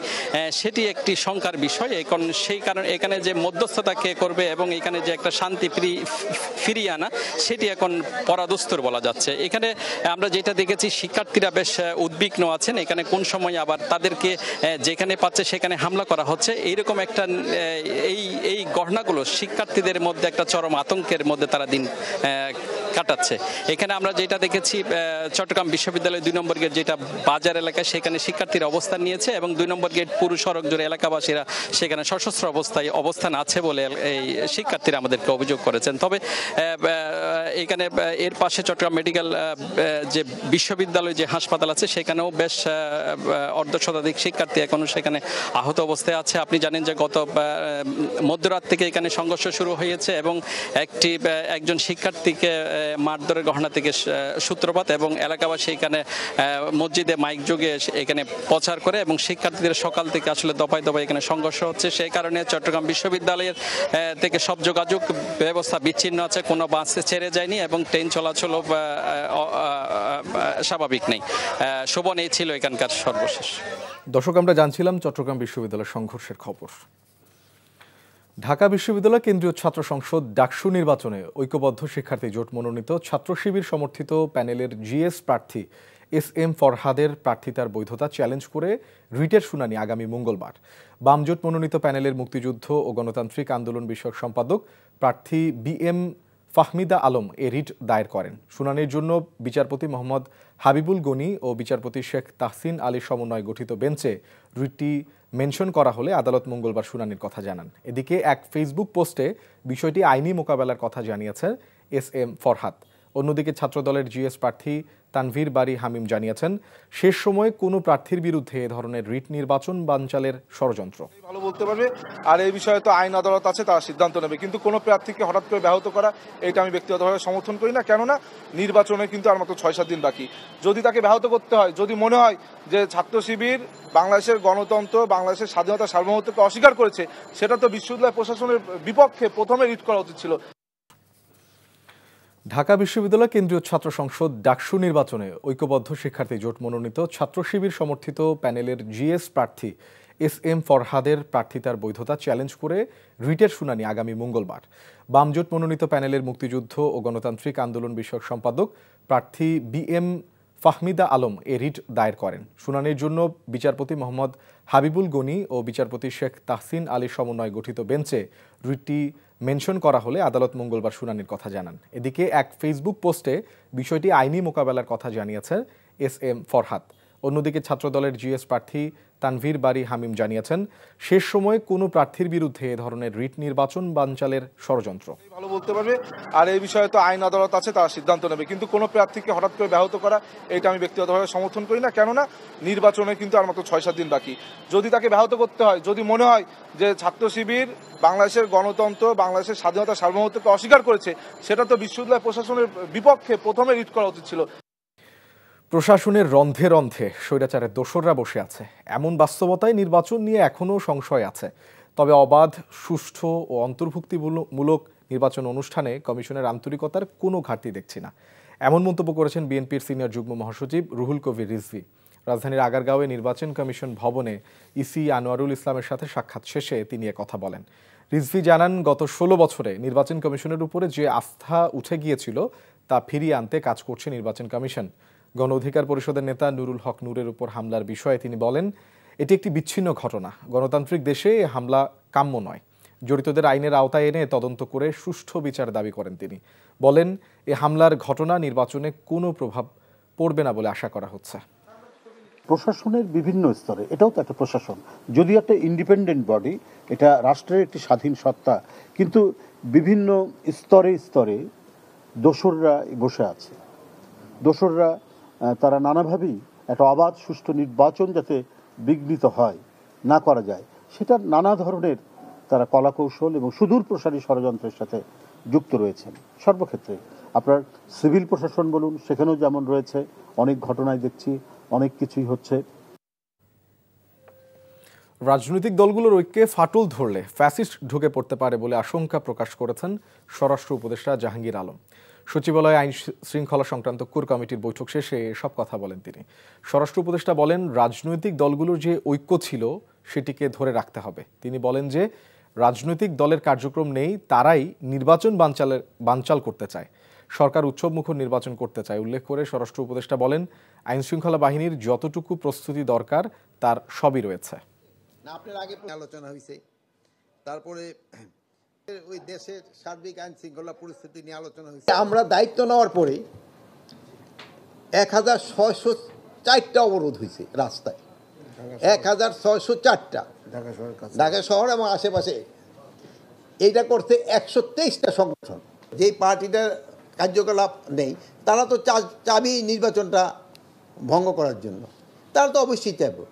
সেটি একটি শঙ্কার বিষয়। এখন সেই কারণে এখানে যে মধ্যস্থতা কে করবে এবং এখানে যে একটা শান্তি ফিরিয়ে আনা, সেটি এখন পরাদস্তুর বলা যাচ্ছে। এখানে আমরা যেটা দেখেছি, শিক্ষার্থীরা বেশ উদ্বিগ্ন আছেন। এখানে কোন সময় আবার তাদেরকে যেখানে পাচ্ছে সেখানে হামলা করা হচ্ছে, এইরকম একটা এই ঘটনাগুলো শিক্ষার্থীদের মধ্যে একটা চরম আতঙ্কের মধ্যে তারা দিন কাটাচ্ছে। এখানে আমরা যেটা দেখেছি চট্টগ্রাম বিশ্ববিদ্যালয় 2 নম্বর গেট যেটা বাজার এলাকায়, সেখানে শিক্ষার্থীরা অবস্থান নিয়েছে এবং 2 নম্বর গেট পুরো সড়ক জুড়ে এলাকাবাসীরা সেখানে সশস্ত্র অবস্থান আছে বলে এই শিক্ষার্থীরা আমাদেরকে অভিযোগ করেছেন। তবে এখানে এর পাশে চট্টগ্রাম মেডিকেল যে বিশ্ববিদ্যালয় যে হাসপাতাল আছে সেখানেও বেশ অর্ধ শতাধিক শিক্ষার্থী এখনো সেখানে আহত অবস্থায় আছে। আপনি জানেন যে গত মধ্যরাত থেকে এখানে সংঘর্ষ শুরু হয়েছে এবং একজন শিক্ষার্থীকে মারধরের ঘটনা থেকে সূত্রপাত এবং এলাকাবাসী এখানে মসজিদে মাইক যোগে এখানে প্রচার করে এবং শিক্ষার্থীদের সকাল থেকে আসলে দফায় দফায় এখানে সংঘর্ষ হচ্ছে। সেই কারণে চট্টগ্রাম বিশ্ববিদ্যালয়ের থেকে সব যোগাযোগ ব্যবস্থা বিচ্ছিন্ন আছে, কোনো বাস ছেড়ে যায়নি এবং ট্রেন চলাচল স্বাভাবিক নেই। শোভন, এই ছিল এখানকার সর্বশেষ। দর্শক, আমরা জানছিলাম চট্টগ্রাম বিশ্ববিদ্যালয়ের সংঘর্ষের খবর। ঢাকা বিশ্ববিদ্যালয় কেন্দ্রীয় ছাত্র সংসদ ডাকসু নির্বাচনে ঐক্যবদ্ধ শিক্ষার্থী জোট মনোনীত ছাত্র শিবির সমর্থিত প্যানেলের জিএস প্রার্থী SM ফরহাদের প্রার্থিতার বৈধতা চ্যালেঞ্জ করে রিটের শুনানি আগামী মঙ্গলবার। বামজোট মনোনীত প্যানেলের মুক্তিযুদ্ধ ও গণতান্ত্রিক আন্দোলন বিষয়ক সম্পাদক প্রার্থী BM ফাহমিদা আলম এ রিট দায়ের করেন। শুনানির জন্য বিচারপতি মোহাম্মদ হাবিবুল গনি ও বিচারপতি শেখ তাহসিন আলীর সমন্বয়ে গঠিত বেঞ্চে রিটটি মেনশন করা হলে আদালত মঙ্গলবার শুনানির কথা জানান। এদিকে এক ফেসবুক পোস্টে বিষয়টি আইনি মোকাবেলার কথা জানিয়েছেন SM ফরহাদ। অন্যদিকে ছাত্রদলের জিএস প্রার্থী তানভীর বারী হামিম জানিয়েছেন, শেষ সময়ে কোনো প্রার্থীর বিরুদ্ধে এ ধরনের রিট নির্বাচন বানচালের ষড়যন্ত্র। ভালো বলতে পারবে, আর এই বিষয়ে তো আইন আদালত আছে, তারা সিদ্ধান্ত নেবে। কিন্তু কোনো প্রার্থীকে হঠাৎ করে ব্যাহত করা, এটা আমি ব্যক্তিগতভাবে সমর্থন করি না। কেননা নির্বাচনে কিন্তু আর মাত্র 6-7 দিন বাকি। যদি তাকে ব্যাহত করতে হয়, যদি মনে হয় যে ছাত্র শিবির বাংলাদেশের গণতন্ত্র, বাংলাদেশের স্বাধীনতা সার্বভৌমত্বকে অস্বীকার করেছে, সেটা তো বিশ্ববিদ্যালয় প্রশাসনের বিপক্ষে প্রথমে রিট করা উচিত ছিল। ঢাকা বিশ্ববিদ্যালয় কেন্দ্রীয় ছাত্র সংসদ ডাকসু নির্বাচনে ঐক্যবদ্ধ শিক্ষার্থী জোট মনোনীত ছাত্র শিবির সমর্থিত প্যানেলের জিএস প্রার্থী SM ফরহাদের প্রার্থিতার বৈধতা চ্যালেঞ্জ করে রিটের শুনানি আগামী মঙ্গলবার। বামজোট মনোনীত প্যানেলের মুক্তিযুদ্ধ ও গণতান্ত্রিক আন্দোলন বিষয়ক সম্পাদক প্রার্থী BM ফাহমিদা আলম এ রিট দায়ের করেন। শুনানির জন্য বিচারপতি মোহাম্মদ হাবিবুল গনি ও বিচারপতি শেখ তাহসিন আলীর সমন্বয়ে গঠিত বেঞ্চে রিটটি মেনশন করা হলে আদালত মঙ্গলবার শুনানির কথা জানান। এদিকে এক ফেসবুক পোস্টে বিষয়টি আইনি মোকাবেলার কথা জানিয়েছেন SM ফরহাদ। অন্যদিকে ছাত্রদলের জিএস প্রার্থী তানভীর বারী হামিম জানিয়েছেন, শেষ সময়ে কোনো প্রার্থীর বিরুদ্ধে এ ধরনের রিট নির্বাচন বানচালের ষড়যন্ত্র। ভালো বলতে পারবে, আর এই বিষয়ে তো আইন আদালত আছে, তারা সিদ্ধান্ত নেবে। কিন্তু কোনো প্রার্থীকে হঠাৎ করে ব্যাহত করা, এটা আমি ব্যক্তিগতভাবে সমর্থন করি না। কেননা নির্বাচনে কিন্তু আর মাত্র 6-7 দিন বাকি। যদি তাকে ব্যাহত করতে হয়, যদি মনে হয় যে ছাত্র শিবির বাংলাদেশের গণতন্ত্র, বাংলাদেশের স্বাধীনতা সার্বভৌমত্বকে অস্বীকার করেছে, সেটা তো বিশ্ববিদ্যালয় প্রশাসনের বিপক্ষে প্রথমে রিট করা উচিত ছিল। প্রশাসনের রন্ধে রন্ধে স্বৈরাচারের দোসররা বসে আছে, এমন বাস্তবতায় নির্বাচন নিয়ে এখনও সংশয় আছে। তবে অবাধ, সুষ্ঠু ও অন্তর্ভুক্তিমূলক নির্বাচন অনুষ্ঠানে কমিশনের আন্তরিকতার কোনো ঘাটতি দেখছি না, এমন মন্তব্য করেছেন বিএনপির সিনিয়র যুগ্ম মহাসচিব রুহুল কবির রিজভী। রাজধানীর আগারগাঁওয়ে নির্বাচন কমিশন ভবনে ইসি আনোয়ারুল ইসলামের সাথে সাক্ষাৎ শেষে তিনি কথা বলেন। রিজভী জানান, গত 16 বছরে নির্বাচন কমিশনের উপরে যে আস্থা উঠে গিয়েছিল তা ফিরিয়ে আনতে কাজ করছে নির্বাচন কমিশন। গণ অধিকার পরিষদের নেতা নুরুল হক নূরের উপর হামলার বিষয়ে তিনি বলেন, এটি একটি বিচ্ছিন্ন ঘটনা, গণতান্ত্রিক দেশে এ হামলা কাম্য নয়। জড়িতদের আইনের আওতায় এনে তদন্ত করে সুষ্ঠু বিচার দাবি করেন তিনি। বলেন, এ হামলার ঘটনা নির্বাচনে কোনো প্রভাব পড়বে না বলে আশা করা হচ্ছে। প্রশাসনের বিভিন্ন স্তরে, এটাও তো একটা প্রশাসন, যদিও একটা ইন্ডিপেন্ডেন্ট বডি, এটা রাষ্ট্রের একটি স্বাধীন সত্তা, কিন্তু বিভিন্ন স্তরে স্তরে দোসররা বসে আছে। দোসররা তারা নানাভাবেই একটা অবাধ সুষ্ঠু নির্বাচন যাতে বিঘ্নিত হয়, না করা যায়, সেটা নানা ধরনের তারা কলাকৌশল এবং সুদূর প্রসারী ষড়যন্ত্রের সাথে যুক্ত রয়েছেন। সর্বক্ষেত্রে আপনার সিভিল প্রশাসন বলুন, সেখানেও যেমন রয়েছে, অনেক ঘটনায় দেখছি অনেক কিছুই হচ্ছে। রাজনৈতিক দলগুলোর ঐক্যে ফাটল ধরলে ফ্যাসিস্ট ঢুকে পড়তে পারে বলে আশঙ্কা প্রকাশ করেছেন স্বরাষ্ট্র উপদেষ্টা জাহাঙ্গীর আলম। সচিবালয়ে আইন শৃঙ্খলা সংক্রান্ত কোর কমিটির বৈঠক শেষে এসব কথা বলেন তিনি। স্বরাষ্ট্র উপদেষ্টা বলেন, রাজনৈতিক দলগুলোর যে ঐক্য ছিল সেটিকে ধরে রাখতে হবে। তিনি বলেন যে রাজনৈতিক দলের কার্যক্রম নেই, তারাই নির্বাচন বানচাল করতে চায়, সরকার উৎসবমুখর নির্বাচন করতে চায়। উল্লেখ করে স্বরাষ্ট্র উপদেষ্টা বলেন, আইন শৃঙ্খলা বাহিনীর যতটুকু প্রস্তুতি দরকার তার সবই রয়েছে। আপনার আগে আলোচনা হয়েছে, তারপরে ওই দেশের সার্বিক আইন শৃঙ্খলা পরিস্থিতি নিয়ে আলোচনা হয়েছে। আমরা দায়িত্ব নেওয়ার পরে 1604টা অবরোধ হয়েছে রাস্তায়, 1604টা ঢাকা শহর এবং আশেপাশে। এইটা করতে 123টা সংগঠন। যেই পার্টিটার কার্যকলাপ নেই তারা তো চাবি নির্বাচনটা ভঙ্গ করার জন্য, তারা তো অবশ্যই চাইবে।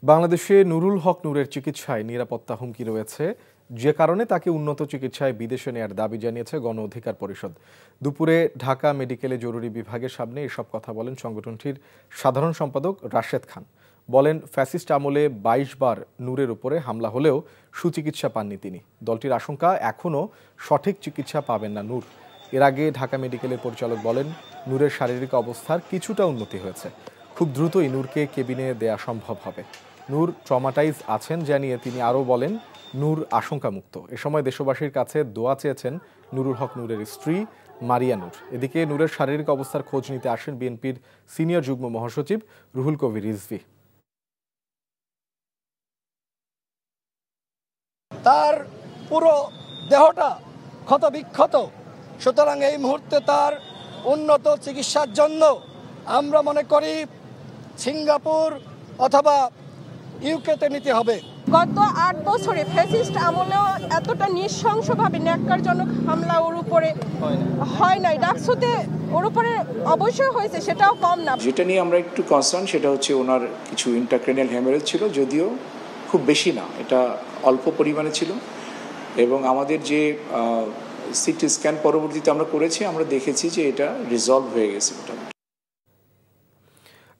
বাংলাদেশে নুরুল হক নূরের চিকিৎসায় নিরাপত্তা হুমকি রয়েছে, যে কারণে তাকে উন্নত চিকিৎসায় বিদেশে নেয়ার দাবি জানিয়েছে গণ অধিকার পরিষদ। দুপুরে ঢাকা মেডিকেলে জরুরি বিভাগের সামনে এসব কথা বলেন সংগঠনটির সাধারণ সম্পাদক রাশেদ খান। বলেন, ফ্যাসিস্ট আমলে 22 বার নূরের উপরে হামলা হলেও সুচিকিৎসা পাননি তিনি। দলটির আশঙ্কা, এখনও সঠিক চিকিৎসা পাবেন না নূর। এর আগে ঢাকা মেডিকেলের পরিচালক বলেন, নূরের শারীরিক অবস্থার কিছুটা উন্নতি হয়েছে, খুব দ্রুতই নূরকে কেবিনে দেয়া সম্ভব হবে। নূর ট্রমাটাইজ আছেন জানিয়ে তিনি আরও বলেন, নূর আশঙ্কামুক্ত। এ সময় দেশবাসীর কাছে দোয়া চেয়েছেন নুরুল হক নূরের স্ত্রী মারিয়া নূর। এদিকে নূরের শারীরিক অবস্থার খোঁজ নিতে আসেন বিএনপির সিনিয়র যুগ্ম মহাসচিব রুহুল কবির রিজভী। তার পুরো দেহটা ক্ষতবিক্ষত, সুতরাং এই মুহূর্তে তার উন্নত চিকিৎসার জন্য আমরা মনে করি সিঙ্গাপুর অথবা ইউকেতে নিতে হবে। গত 8 বছরে ফ্যাসিস্ট আমলেও এতটা নৃশংসভাবে ন্যাক্কারজনক হামলা ওর উপরে হয় নাই। ডাকসুতে ওর উপরে অবশ্যই হয়েছে, সেটাও কম না। যেটা নিয়ে আমরা একটু কনসার্ন সেটা হচ্ছে ওনার কিছু ইন্ট্রাক্রেনিয়াল হ্যামারেজ ছিল, যদিও খুব বেশি না, এটা অল্প পরিমাণে ছিল। এবং আমাদের যে সিটি স্ক্যান পরবর্তীতে আমরা করেছি, আমরা দেখেছি যে এটা রিজলভ হয়ে গেছে।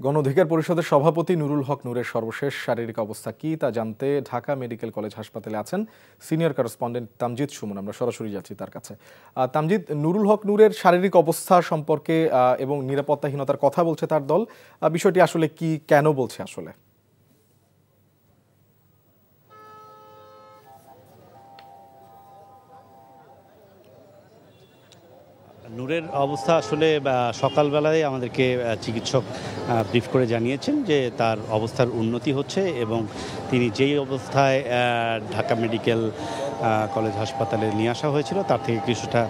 গণ অধিকার পরিষদের সভাপতি নুরুল হক নূরের সর্বশেষ শারীরিক অবস্থা কি তা জানতে ঢাকা মেডিকেল কলেজ হাসপাতালে আছেন সিনিয়র করেসপন্ডেন্ট তামজিদ সুমন। আমরা সরাসরি যাচ্ছি তার কাছে। তামজিদ, নুরুল হক নূরের শারীরিক অবস্থা সম্পর্কে এবং নিরাপত্তাহীনতার কথা বলছে তার দল, বিষয়টি আসলে কি, কেন বলছে আসলে? নূরের অবস্থা আসলে সকালবেলায় আমাদেরকে চিকিৎসক ব্রিফ করে জানিয়েছেন যে তার অবস্থার উন্নতি হচ্ছে এবং তিনি যেই অবস্থায় ঢাকা মেডিকেল কলেজ হাসপাতালে নিয়ে আসা হয়েছিল তার থেকে কিছুটা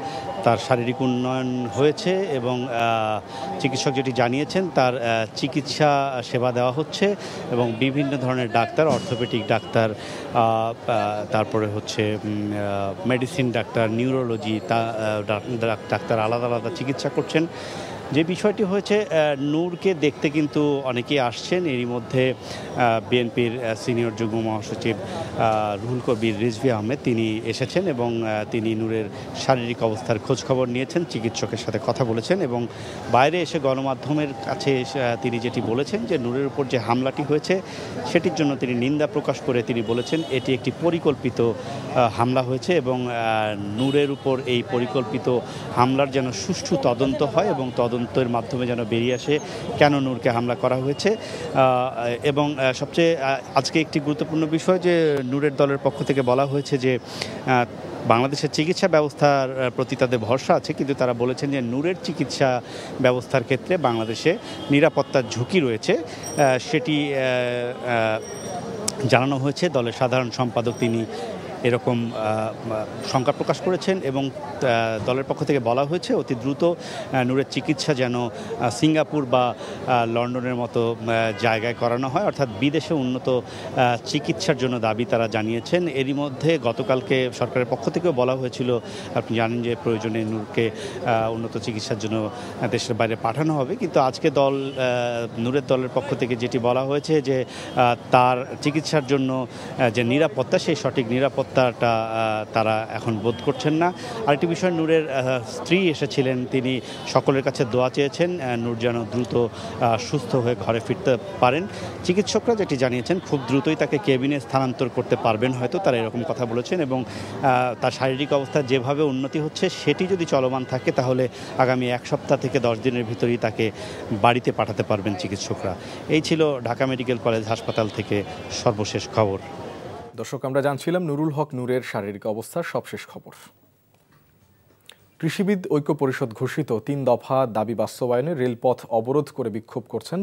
তার শারীরিক উন্নয়ন হয়েছে এবং চিকিৎসক যেটি জানিয়েছেন তার চিকিৎসা সেবা দেওয়া হচ্ছে এবং বিভিন্ন ধরনের ডাক্তার, অর্থোপেডিক ডাক্তার, তারপরে হচ্ছে মেডিসিন ডাক্তার, নিউরোলজি ডাক্তার আলাদা আলাদা চিকিৎসা করছেন। যে বিষয়টি হয়েছে, নূরকে দেখতে কিন্তু অনেকেই আসছেন। এরই মধ্যে বিএনপির সিনিয়র যুগ্ম মহাসচিব রুহুল কবির রিজভী আহমেদ তিনি এসেছেন এবং তিনি নূরের শারীরিক অবস্থার খোঁজখবর নিয়েছেন, চিকিৎসকের সাথে কথা বলেছেন এবং বাইরে এসে গণমাধ্যমের কাছে তিনি যেটি বলেছেন যে নূরের উপর যে হামলাটি হয়েছে সেটির জন্য তিনি নিন্দা প্রকাশ করে তিনি বলেছেন এটি একটি পরিকল্পিত হামলা হয়েছে এবং নূরের উপর এই পরিকল্পিত হামলার যেন সুষ্ঠু তদন্ত হয় এবং তদন্তের মাধ্যমে যেন বেরিয়ে আসে কেন নূরকে হামলা করা হয়েছে। এবং সবচেয়ে আজকে একটি গুরুত্বপূর্ণ বিষয় যে নূরের দলের পক্ষ থেকে বলা হয়েছে যে বাংলাদেশের চিকিৎসা ব্যবস্থার প্রতি তাদের ভরসা আছে, কিন্তু তারা বলেছেন যে নূরের চিকিৎসা ব্যবস্থার ক্ষেত্রে বাংলাদেশে নিরাপত্তার ঝুঁকি রয়েছে, সেটি জানানো হয়েছে। দলের সাধারণ সম্পাদক তিনি এরকম শঙ্কা প্রকাশ করেছেন এবং দলের পক্ষ থেকে বলা হয়েছে অতি দ্রুত নূরের চিকিৎসা যেন সিঙ্গাপুর বা লন্ডনের মতো জায়গায় করানো হয়, অর্থাৎ বিদেশে উন্নত চিকিৎসার জন্য দাবি তারা জানিয়েছেন। এরই মধ্যে গতকালকে সরকারের পক্ষ থেকেও বলা হয়েছিল, আপনি জানেন যে প্রয়োজনে নূরকে উন্নত চিকিৎসার জন্য দেশের বাইরে পাঠানো হবে, কিন্তু আজকে নূরের দলের পক্ষ থেকে যেটি বলা হয়েছে যে তার চিকিৎসার জন্য যে নিরাপত্তা, সেই সঠিক নিরাপত্তাটা তারা এখন বোধ করছেন না। আরেকটি বিষয়, নূরের স্ত্রী এসেছিলেন, তিনি সকলের কাছে দোয়া চেয়েছেন নূর যেন দ্রুত সুস্থ হয়ে ঘরে ফিরতে পারেন। চিকিৎসকরা যেটি জানিয়েছেন খুব দ্রুতই তাকে কেবিনে স্থানান্তর করতে পারবেন, হয়তো তারা এরকম কথা বলেছেন এবং তার শারীরিক অবস্থা যেভাবে উন্নতি হচ্ছে সেটি যদি চলমান থাকে তাহলে আগামী 1 সপ্তাহ থেকে 10 দিনের ভিতরেই তাকে বাড়িতে পাঠাতে পারবেন চিকিৎসকরা। এই ছিল ঢাকা মেডিকেল কলেজ হাসপাতাল থেকে সর্বশেষ খবর। দর্শক, আমরা জানছিলাম নুরুল হক নূরের শারীরিক অবস্থার সবশেষ খবর। কৃষিবিদ ঐক্য পরিষদ ঘোষিত ৩ দফা দাবি বাস্তবায়নে রেলপথ অবরোধ করে বিক্ষোভ করছেন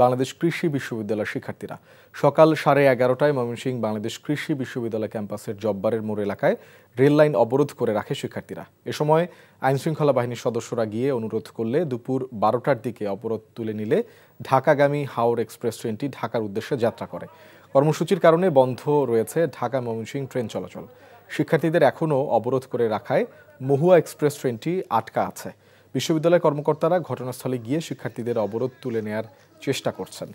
বাংলাদেশ কৃষি বিশ্ববিদ্যালয়ের শিক্ষার্থীরা। সকাল 11:30টায় ময়মনসিংহ বাংলাদেশ কৃষি বিশ্ববিদ্যালয় ক্যাম্পাসের জব্বারের মোড় এলাকায় রেল লাইন অবরোধ করে রাখে শিক্ষার্থীরা। এ সময় আইনশৃঙ্খলা বাহিনীর সদস্যরা গিয়ে অনুরোধ করলে দুপুর 12টার দিকে অবরোধ তুলে নিলে ঢাকাগামী হাওড় এক্সপ্রেস ট্রেনটি ঢাকার উদ্দেশ্যে যাত্রা করে। কর্মসূচির কারণে বন্ধ রয়েছে ঢাকা ময়মনসিংহ ট্রেন চলাচল। শিক্ষার্থীদের এখনও অবরোধ করে রাখায় মহুয়া এক্সপ্রেস ট্রেনটি আটকা আছে। বিশ্ববিদ্যালয়ের কর্মকর্তারা ঘটনাস্থলে গিয়ে শিক্ষার্থীদের অবরোধ তুলে নেয়ার চেষ্টা করছেন।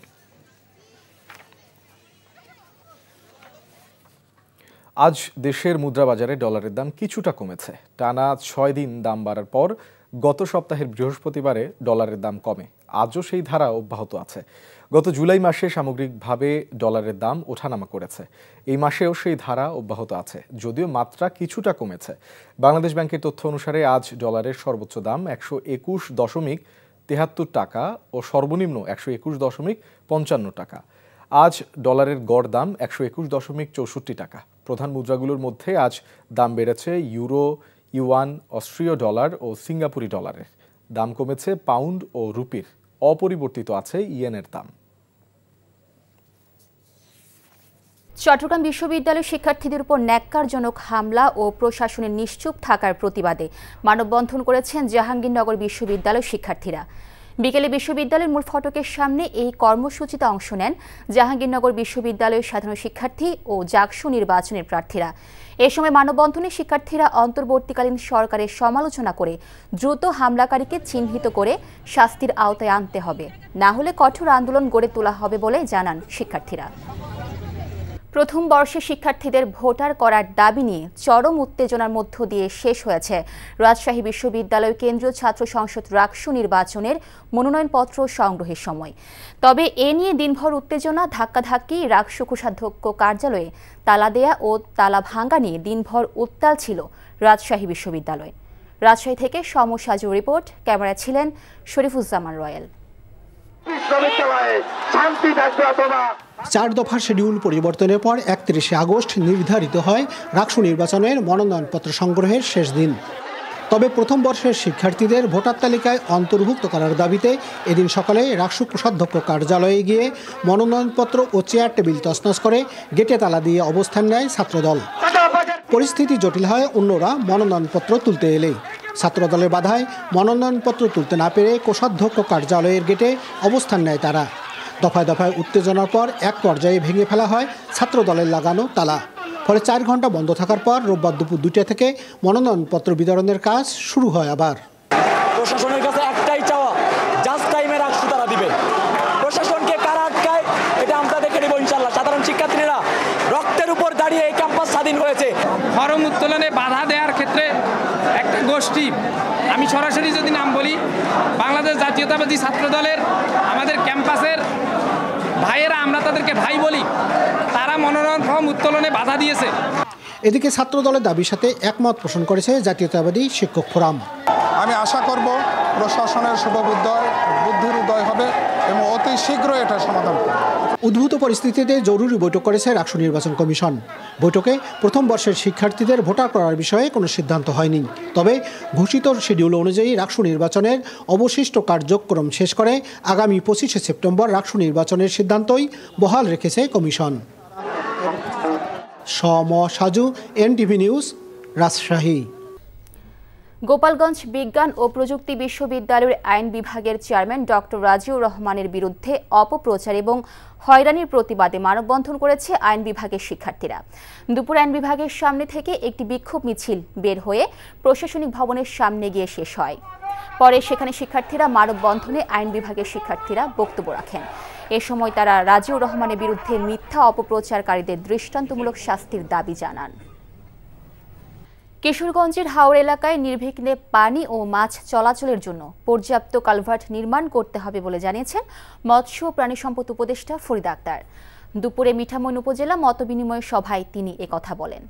আজ দেশের মুদ্রাবাজারে ডলারের দাম কিছুটা কমেছে। টানা 6 দিন দাম বাড়ার পর গত সপ্তাহের বৃহস্পতিবারে ডলারের দাম কমে। আজও সেই ধারা অব্যাহত আছে। গত জুলাই মাসে সামগ্রিকভাবে ডলারের দাম ওঠানামা করেছে। এই মাসেও সেই ধারা অব্যাহত আছে, যদিও মাত্রা কিছুটা কমেছে। বাংলাদেশ ব্যাংকের তথ্য অনুসারে আজ ডলারের সর্বোচ্চ দাম 121.73 টাকা ও সর্বনিম্ন 121.55 টাকা। আজ ডলারের গড় দাম 121.64 টাকা। প্রধান মুদ্রাগুলোর মধ্যে আজ দাম বেড়েছে ইউরো, ইউয়ান, অস্ট্রীয় ডলার ও সিঙ্গাপুরি ডলারের। দাম কমেছে পাউন্ড ও রুপির। অপরিবর্তিত আছে ইয়েনের দাম। চট্টগ্রাম বিশ্ববিদ্যালয়ের শিক্ষার্থীদের উপর ন্যাক্কারজনক হামলা ও প্রশাসনের নিশ্চুপ থাকার প্রতিবাদে মানববন্ধন করেছেন জাহাঙ্গীরনগর বিশ্ববিদ্যালয়ের শিক্ষার্থীরা। বিকেলে বিশ্ববিদ্যালয়ের মূল ফটকের সামনে এই কর্মসূচিতে অংশ নেন জাহাঙ্গীরনগর বিশ্ববিদ্যালয়ের সাধারণ শিক্ষার্থী ও জাকসু নির্বাচনের প্রার্থীরা। এ সময় মানববন্ধনে শিক্ষার্থীরা অন্তর্বর্তীকালীন সরকারের সমালোচনা করে দ্রুত হামলাকারীকে চিহ্নিত করে শাস্তির আওতায় আনতে হবে, না হলে কঠোর আন্দোলন গড়ে তোলা হবে বলে জানান শিক্ষার্থীরা। প্রথম বর্ষের শিক্ষার্থীদের ভোটার করার দাবি নিয়ে চরম উত্তেজনার মধ্য দিয়ে শেষ হয়েছে রাজশাহী বিশ্ববিদ্যালয় কেন্দ্রীয় ছাত্র সংসদ রাকসু নির্বাচনের মনোনয়নপত্র সংগ্রহের সময়। তবে এ নিয়ে দিনভর উত্তেজনা, ধাক্কাধাক্কি, রাকসু কোষাধ্যক্ষ কার্যালয়ে তালা দেয়া ও তালা ভাঙ্গা নিয়ে দিনভর উত্তাল ছিল রাজশাহী বিশ্ববিদ্যালয়। রাজশাহী থেকে সমসাজু রিপোর্ট, ক্যামেরায় ছিলেন শরীফুজ্জামান রয়েল। 4 দফার শিডিউল পরিবর্তনের পর 31শে আগস্ট নির্ধারিত হয় রাকসু নির্বাচনের মনোনয়নপত্র সংগ্রহের শেষ দিন। তবে প্রথম বর্ষের শিক্ষার্থীদের ভোটার তালিকায় অন্তর্ভুক্ত করার দাবিতে এদিন সকালে রাকসু কোষাধ্যক্ষ কার্যালয়ে গিয়ে মনোনয়নপত্র ও চেয়ার টেবিল তছনছ করে গেটে তালা দিয়ে অবস্থান নেয় ছাত্রদল। পরিস্থিতি জটিল হয় অন্যরা মনোনয়নপত্র তুলতে এলেই। ছাত্রদলের বাধায় মনোনয়নপত্র তুলতে না পেরে কোষাধ্যক্ষ কার্যালয়ের গেটে অবস্থান নেয় তারা। দফায় দফায় উত্তেজনার পর এক পর্যায়ে ভেঙে ফেলা হয় ছাত্রদলের লাগানো তালা। ফলে 4 ঘন্টা বন্ধ থাকার পর রোববার দুপুর 2টা থেকে মনোনয়নপত্র বিতরণের কাজ শুরু হয় আবার। প্রশাসনের কাছে একটাই চাওয়া, জাস্ট টাইমে রাকসু তারা দিবে। প্রশাসনকে কারা আটকায় এটা আমরা দেখে নেব ইনশাআল্লাহ। সাধারণ শিক্ষার্থীরা রক্তের উপর দাঁড়িয়ে এই ক্যাম্পাস স্বাধীন হয়েছে। ফরম উত্তোলনে বাধা দেওয়ার ক্ষেত্রে একটা গোষ্ঠী, আমি সরাসরি যদি নাম বলি, বাংলাদেশ জাতীয়তাবাদী ছাত্র দলের আমাদের ক্যাম্পাসের ভাইয়েরা, আমরা তাদেরকে ভাই বলি, তারা মনোনয়ন ফর্ম উত্তোলনে বাধা দিয়েছে। এদিকে ছাত্র দলের দাবির সাথে একমত পোষণ করেছে জাতীয়তাবাদী শিক্ষক ফোরাম। আমি আশা করব প্রশাসনের বুদ্ধির উদয় হবে এবং অতি শীঘ্র এটা সমাধান করবে। উদ্ভূত পরিস্থিতিতে জরুরি বৈঠক করেছে রাকসু নির্বাচন কমিশন। বৈঠকে প্রথম বর্ষের শিক্ষার্থীদের ভোটার করার বিষয়ে কোনো সিদ্ধান্ত হয়নি। তবে ঘোষিত শিডিউল অনুযায়ী রাকসু নির্বাচনের অবশিষ্ট কার্যক্রম শেষ করে আগামী 25শে সেপ্টেম্বর রাকসু নির্বাচনের সিদ্ধান্তই বহাল রেখেছে কমিশন। সমসাজু, এনটিভি নিউজ, রাজশাহী। গোপালগঞ্জ বিজ্ঞান ও প্রযুক্তি বিশ্ববিদ্যালয়ের আইন বিভাগের চেয়ারম্যান ডক্টর রাজিউর রহমানের বিরুদ্ধে অপপ্রচার এবং হয়রানির প্রতিবাদে মানববন্ধন করেছে আইন বিভাগের শিক্ষার্থীরা। দুপুর আইন বিভাগের সামনে থেকে একটি বিক্ষোভ মিছিল বের হয়ে প্রশাসনিক ভবনের সামনে গিয়ে শেষ হয়। পরে সেখানে শিক্ষার্থীরা মানববন্ধনে আইন বিভাগের শিক্ষার্থীরা বক্তব্য রাখেন। এ সময় তারা রাজিউর রহমানের বিরুদ্ধে মিথ্যা অপপ্রচারকারীদের দৃষ্টান্তমূলক শাস্তির দাবি জানান। কিশোরগঞ্জের হাওড় এলাকায় নির্বিঘ্নে পানি ও মাছ চলাচলের জন্য পর্যাপ্ত কালভার্ট নির্মাণ করতে হবে বলে জানিয়েছেন মৎস্য ও প্রাণী সম্পদ উপদেষ্টা ফরিদা আক্তার। দুপুরে মিঠামইন উপজেলা মতবিনিময় সভায় তিনি একথা বলেন।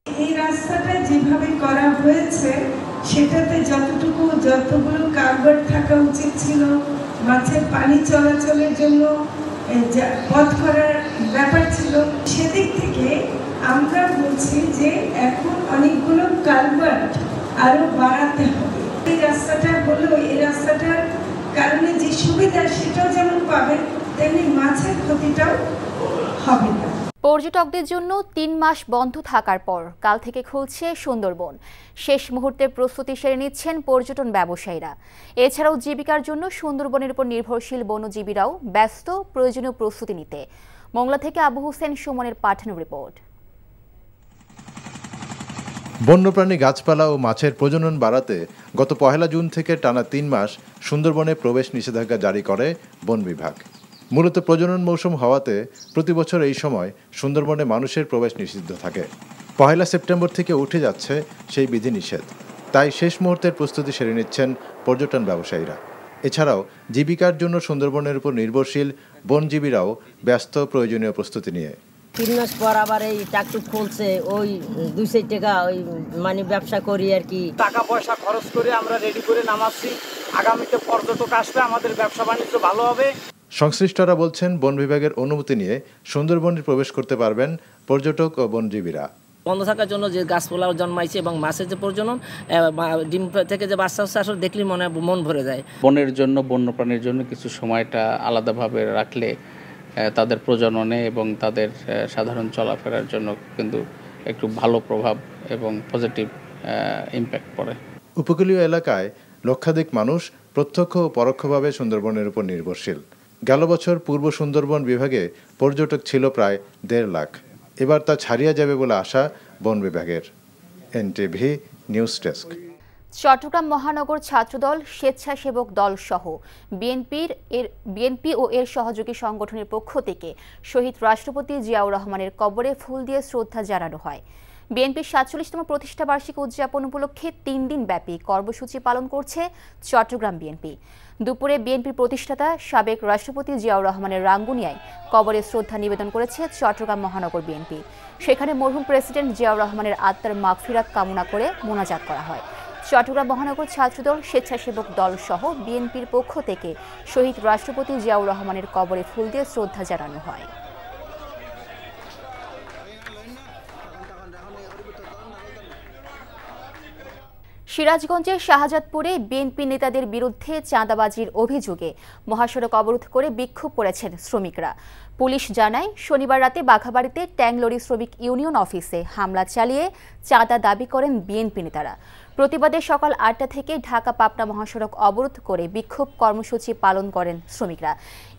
এই রাস্তাটা যেভাবে করা হয়েছে সেটাতে যতগুলো কালভার্ট থাকা উচিত ছিল, মাছের পানি চলাচলের জন্য পথ করার ব্যাপার ছিল, সেদিক থেকে আমরা বলছি যে এখন অনেকগুলো কালভার্ট আরো বাড়াতে হবে। এই রাস্তাটা হলো, এই রাস্তাটার কারণে যে সুবিধা সেটাও যেমন পাবে, তেমনি মাছের ক্ষতিটাও হবে না। পর্যটকদের জন্য 3 মাস বন্ধ থাকার পর কাল থেকে খুলছে সুন্দরবন। শেষ মুহূর্তের প্রস্তুতি সেরে নিচ্ছেন পর্যটন ব্যবসায়ীরা। এছাড়াও জীবিকার জন্য সুন্দরবনের উপর নির্ভরশীল বনজীবীরাও ব্যস্ত প্রয়োজনীয় প্রস্তুতি নিতে। মংলা থেকে আবু হোসেন সুমনের পাঠানো রিপোর্ট। বন্যপ্রাণী, গাছপালা ও মাছের প্রজনন বাড়াতে গত 1 জুন থেকে টানা 3 মাস সুন্দরবনে প্রবেশ নিষেধাজ্ঞা জারি করে বন বিভাগ। মূলত প্রজনন মৌসুম হওয়াতে প্রতি বছর এই সময় সুন্দরবনে মানুষের প্রবেশ নিষিদ্ধ থাকে। 1 সেপ্টেম্বর থেকে উঠে যাচ্ছে সেই বিধিনিষেধ। তাই শেষ মুহূর্তের প্রস্তুতি সেরে নিচ্ছেন পর্যটন ব্যবসায়ীরা। এছাড়াও জীবিকার জন্য সুন্দরবনের উপর নির্ভরশীল বনজীবীরাও ব্যস্ত প্রয়োজনীয় প্রস্তুতি নিয়ে। 3 মাস পর আবার এই টাকটুক খুলছে, ওই 200 টাকা ওই মানে ব্যবসা করি আর কি। টাকা পয়সা খরচ করে আমরা রেডি করে নামাচ্ছি। আগামীতে পর্যটক আসবে, আমাদের ব্যবসা বাণিজ্য ভালো হবে। সংশ্লিষ্টরা বলছেন, বন বিভাগের অনুমতি নিয়ে সুন্দরবনে প্রবেশ করতে পারবেন পর্যটক ও বনজীবীরা। বন্ধ থাকার জন্য যে গাছপালা জন্মাইছে এবং মাছের যে প্রজনন, ডিম থেকে যে বাচ্চা হচ্ছে, আসলে দেখলেই মন ভরে যায়। বনের জন্য, বন্যপ্রাণীর জন্য কিছু সময়টা আলাদাভাবে রাখলে তাদের প্রজননে এবং তাদের সাধারণ চলাফেরার জন্য কিন্তু একটু ভালো প্রভাব এবং পজিটিভ ইম্প্যাক্ট পড়ে। উপকূলীয় এলাকায় লক্ষাধিক মানুষ প্রত্যক্ষ ও পরোক্ষভাবে সুন্দরবনের উপর নির্ভরশীল। গেল বছর পূর্ব সুন্দরবন বিভাগে পর্যটক ছিল প্রায় 1.5 লাখ। এবার তা ছাড়িয়ে যাবে বলে আশা বন বিভাগের। NTV news desk. চট্টগ্রাম মহানগর ছাত্রদল, স্বেচ্ছাসেবক দল সহ বিএনপি ও এর সহযোগী সংগঠনের পক্ষ থেকে শহীদ রাষ্ট্রপতি জিয়াউর রহমানের কবরে ফুল দিয়ে শ্রদ্ধা জানানো হয়। বিএনপির 47তম প্রতিষ্ঠাবার্ষিকী উদযাপন উপলক্ষে 3 দিন ব্যাপী কর্মসূচি পালন করছে চট্টগ্রাম বিএনপি। দুপুরে বিএনপির প্রতিষ্ঠাতা সাবেক রাষ্ট্রপতি জিয়াউর রহমানের রাঙ্গুনিয়ায় কবরে শ্রদ্ধা নিবেদন করেছে চট্টগ্রাম মহানগর বিএনপি। সেখানে মরহুম প্রেসিডেন্ট জিয়াউর রহমানের আত্মার মাগফিরাত কামনা করে মোনাজাত করা হয়। চট্টগ্রাম মহানগর ছাত্রদল, স্বেচ্ছাসেবক দল সহ বিএনপির পক্ষ থেকে শহীদ রাষ্ট্রপতি জিয়াউর রহমানের কবরে ফুল দিয়ে শ্রদ্ধা জানানো হয়। সিরাজগঞ্জের শাহজাদপুরে বিএনপি নেতাদের বিরুদ্ধে চাঁদাবাজির অভিযোগে মহাসড়ক অবরোধ করে বিক্ষোভ করেছেন শ্রমিকরা। পুলিশ জানায়, শনিবার রাতে বাঘাবাড়িতে ট্যাংলরি শ্রমিক ইউনিয়ন অফিসে হামলা চালিয়ে চাঁদা দাবি করেন বিএনপি নেতারা। প্রতিবাদে সকাল 8টা থেকে ঢাকা পাবনা মহাসড়ক অবরোধ করে বিক্ষোভ কর্মসূচি পালন করেন শ্রমিকরা।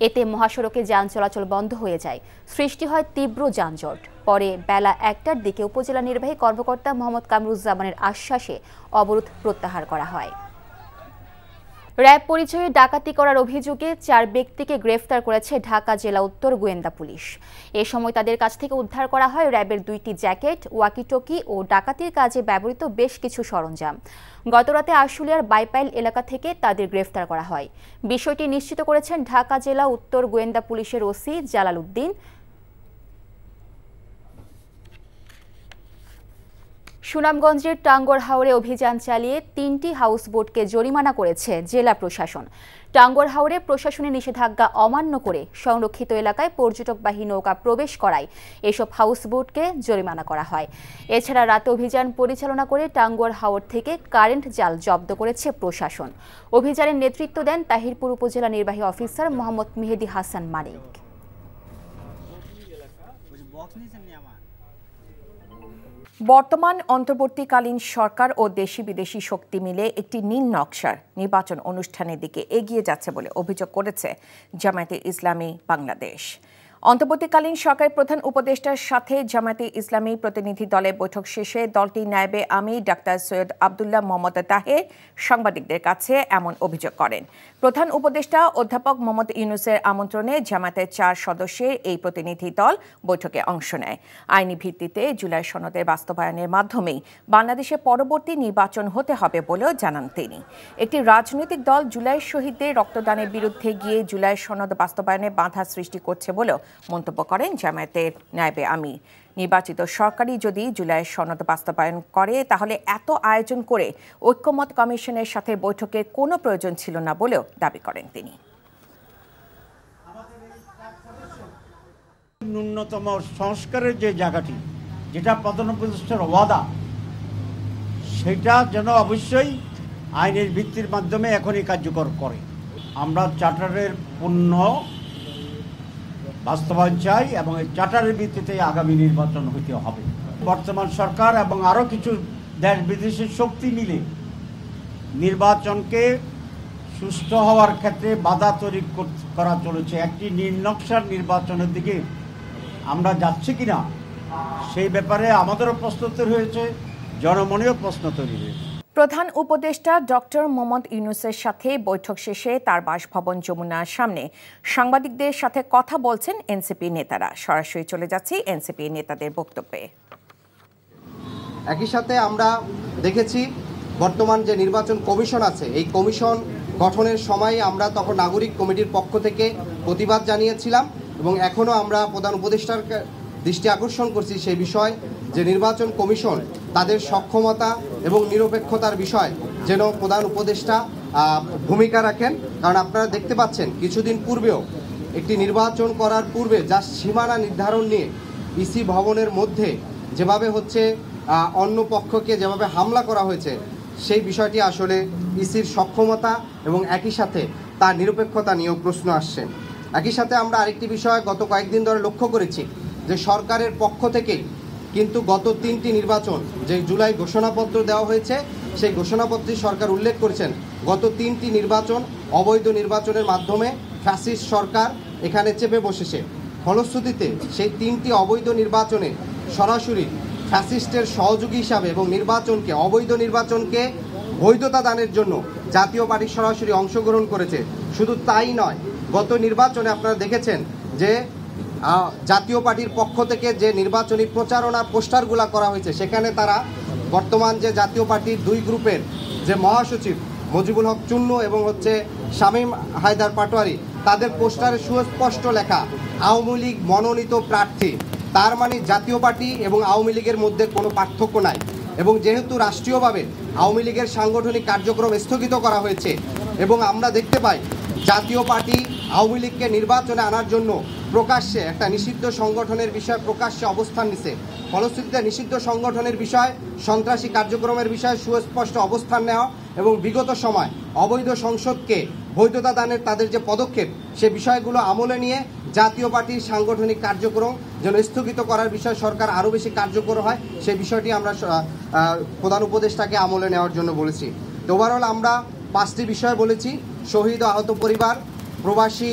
এতে মহাসড়কে যান চলাচল বন্ধ হয়ে যায়, সৃষ্টি হয় তীব্র যানজট। পরে বেলা 1টার দিকে উপজেলা নির্বাহী কর্মকর্তা মোহাম্মদ কামরুজ্জামানের আশ্বাসে অবরোধ প্রত্যাহার করা হয়। র্যাব পরিচয়ে ডাকাতি করার অভিযোগে 4 ব্যক্তিকে গ্রেফতার করেছে ঢাকা জেলা উত্তর গোয়েন্দা পুলিশ। এ সময় তাদের কাছ থেকে উদ্ধার করা হয় র্যাবের 2টি জ্যাকেট, ওয়াকিটকি ও ডাকাতির কাজে ব্যবহৃত বেশ কিছু সরঞ্জাম। গতরাতে আশুলিয়ার বাইপাইল এলাকা থেকে তাদের গ্রেফতার করা হয়। বিষয়টি নিশ্চিত করেছেন ঢাকা জেলা উত্তর গোয়েন্দা পুলিশের ওসি জালাল উদ্দিন। সুনামগঞ্জের টাঙ্গর হাওরে অভিযান চালিয়ে 3টি হাউসবোটকে জরিমানা করেছে জেলা প্রশাসন। টাঙ্গর হাওরে প্রশাসনের নিষেধাজ্ঞা অমান্য করে সংরক্ষিত এলাকায় পর্যটকবাহী নৌকা প্রবেশ করায় এসব হাউসবোটকে জরিমানা করা হয়। এছাড়া রাতে অভিযান পরিচালনা করে টাঙ্গর হাওর থেকে কারেন্ট জাল জব্দ করেছে প্রশাসন। অভিযানের নেতৃত্ব দেন তাহিরপুর উপজেলা নির্বাহী অফিসার মোহাম্মদ মেহেদি হাসান মানিক। বর্তমান অন্তর্বর্তীকালীন সরকার ও দেশি বিদেশি শক্তি মিলে একটি নীল নকশার নির্বাচন অনুষ্ঠানের দিকে এগিয়ে যাচ্ছে বলে অভিযোগ করেছে জামায়াতে ইসলামী বাংলাদেশ। অন্তর্বর্তীকালীন সরকারের প্রধান উপদেষ্টার সাথে জামায়াতে ইসলামী প্রতিনিধি দলের বৈঠক শেষে দলটির নায়েবে আমির ডাক্তার সৈয়দ আবদুল্লাহ মোহাম্মদ তাহের সাংবাদিকদের কাছে এমন অভিযোগ করেন। প্রধান উপদেষ্টা অধ্যাপক মোহাম্মদ ইউনূসের আমন্ত্রণে জামায়াতের 4 সদস্যের এই প্রতিনিধি দল বৈঠকে অংশ নেয়। আইনি ভিত্তিতে জুলাই সনদের বাস্তবায়নের মাধ্যমেই বাংলাদেশে পরবর্তী নির্বাচন হতে হবে বলেও জানান তিনি। একটি রাজনৈতিক দল জুলাই শহীদদের রক্তদানের বিরুদ্ধে গিয়ে জুলাই সনদ বাস্তবায়নে বাধা সৃষ্টি করছে বলেও মন্তব্য করেন জামায়াতের নায়েবে আমির। নির্বাচিত সরকারই যদি জুলাই সনদ বাস্তবায়ন করে তাহলে এত আয়োজন করে ঐক্যমত কমিশনের সাথে বৈঠকের কোনো প্রয়োজন ছিল না বলেও দাবি করেন তিনি। ন্যূনতম সংস্কারের যে জায়গাটি, যেটা প্রধান উপদেষ্টার ওয়াদা, সেটা যেন অবশ্যই আইনের ভিত্তির মাধ্যমে এখনই কার্যকর করে। আমরা চার্টারের পূর্ণ বাস্তবায়ন চাই এবং এই চার্টারের ভিত্তিতে আগামী নির্বাচন হতে হবে। বর্তমান সরকার এবং আরও কিছু দেশ বিদেশের শক্তি মিলে নির্বাচনকে সুষ্ঠু হওয়ার ক্ষেত্রে বাধা তৈরি করা চলেছে। একটি নির্নকশার নির্বাচনের দিকে আমরা যাচ্ছি কিনা সেই ব্যাপারে আমাদেরও প্রশ্ন তৈরি হয়েছে, জনমনেও প্রশ্ন তৈরি হয়েছে। প্রধান উপদেষ্টা ডক্টর মোহাম্মদ ইউনূসের সাথে বৈঠক শেষে তার বাসভবন যমুনার সামনে সাংবাদিকদের সাথে কথা বলছেন এনসিপি নেতারা। সরাসরি চলে যাচ্ছি এনসিপি নেতাদের বক্তব্যে। একই সাথে আমরা দেখেছি বর্তমান যে নির্বাচন কমিশন আছে, এই কমিশন গঠনের সময় আমরা তখন নাগরিক কমিটির পক্ষ থেকে প্রতিবাদ জানিয়েছিলাম এবং এখনও আমরা প্রধান উপদেষ্টার দৃষ্টি আকর্ষণ করছি সেই বিষয় যে নির্বাচন কমিশন তাদের সক্ষমতা এবং নিরপেক্ষতার বিষয় যেন প্রধান উপদেষ্টা ভূমিকা রাখেন। কারণ আপনারা দেখতে পাচ্ছেন কিছুদিন পূর্বেও একটি নির্বাচন করার পূর্বে যা সীমানা নির্ধারণ নিয়ে ইসি ভবনের মধ্যে যেভাবে হচ্ছে অন্য পক্ষকে যেভাবে হামলা করা হয়েছে, সেই বিষয়টি আসলে ইসির সক্ষমতা এবং একই সাথে তার নিরপেক্ষতা নিয়েও প্রশ্ন আসছে। একই সাথে আমরা আরেকটি বিষয় গত কয়েকদিন ধরে লক্ষ্য করেছি যে সরকারের পক্ষ থেকেই কিন্তু গত 3টি নির্বাচন যে জুলাই ঘোষণাপত্র দেওয়া হয়েছে, সেই ঘোষণাপত্রে সরকার উল্লেখ করেছেন গত 3টি নির্বাচন অবৈধ নির্বাচনের মাধ্যমে ফ্যাসিস্ট সরকার এখানে চেপে বসেছে। ফলশ্রুতিতে সেই 3টি অবৈধ নির্বাচনে সরাসরি ফ্যাসিস্টের সহযোগী হিসাবে এবং নির্বাচনকে অবৈধ নির্বাচনকে বৈধতা দানের জন্য জাতীয় পার্টি সরাসরি অংশগ্রহণ করেছে। শুধু তাই নয়, গত নির্বাচনে আপনারা দেখেছেন যে জাতীয় পার্টির পক্ষ থেকে যে নির্বাচনী প্রচারণা পোস্টারগুলো করা হয়েছে, সেখানে তারা বর্তমান যে জাতীয় পার্টির 2 গ্রুপের যে মহাসচিব মুজিবুল হক চুন্নু এবং হচ্ছে শামীম হায়দার পাটোয়ারি, তাদের পোস্টারে সুস্পষ্ট লেখা আওয়ামী লীগ মনোনীত প্রার্থী। তার মানে জাতীয় পার্টি এবং আওয়ামী লীগের মধ্যে কোনো পার্থক্য নাই। এবং যেহেতু রাষ্ট্রীয়ভাবে আওয়ামী লীগের সাংগঠনিক কার্যক্রম স্থগিত করা হয়েছে এবং আমরা দেখতে পাই জাতীয় পার্টি আওয়ামী লীগকে নির্বাচনে আনার জন্য প্রকাশ্যে একটা নিষিদ্ধ সংগঠনের বিষয়ে প্রকাশ্যে অবস্থান নিছে। ফলশ্রুতিতে নিষিদ্ধ সংগঠনের বিষয়, সন্ত্রাসী কার্যক্রমের বিষয়ে সুস্পষ্ট অবস্থান নেওয়া এবং বিগত সময় অবৈধ সংসদকে বৈধতা দানের তাদের যে পদক্ষেপ, সে বিষয়গুলো আমলে নিয়ে জাতীয় পার্টির সাংগঠনিক কার্যক্রম যেন স্থগিত করার বিষয় সরকার আরও বেশি কার্যকর হয়, সেই বিষয়টি আমরা প্রধান উপদেষ্টাকে আমলে নেওয়ার জন্য বলেছি। তো ওভারঅল আমরা 5টি বিষয় বলেছি, শহীদ আহত পরিবার, প্রবাসী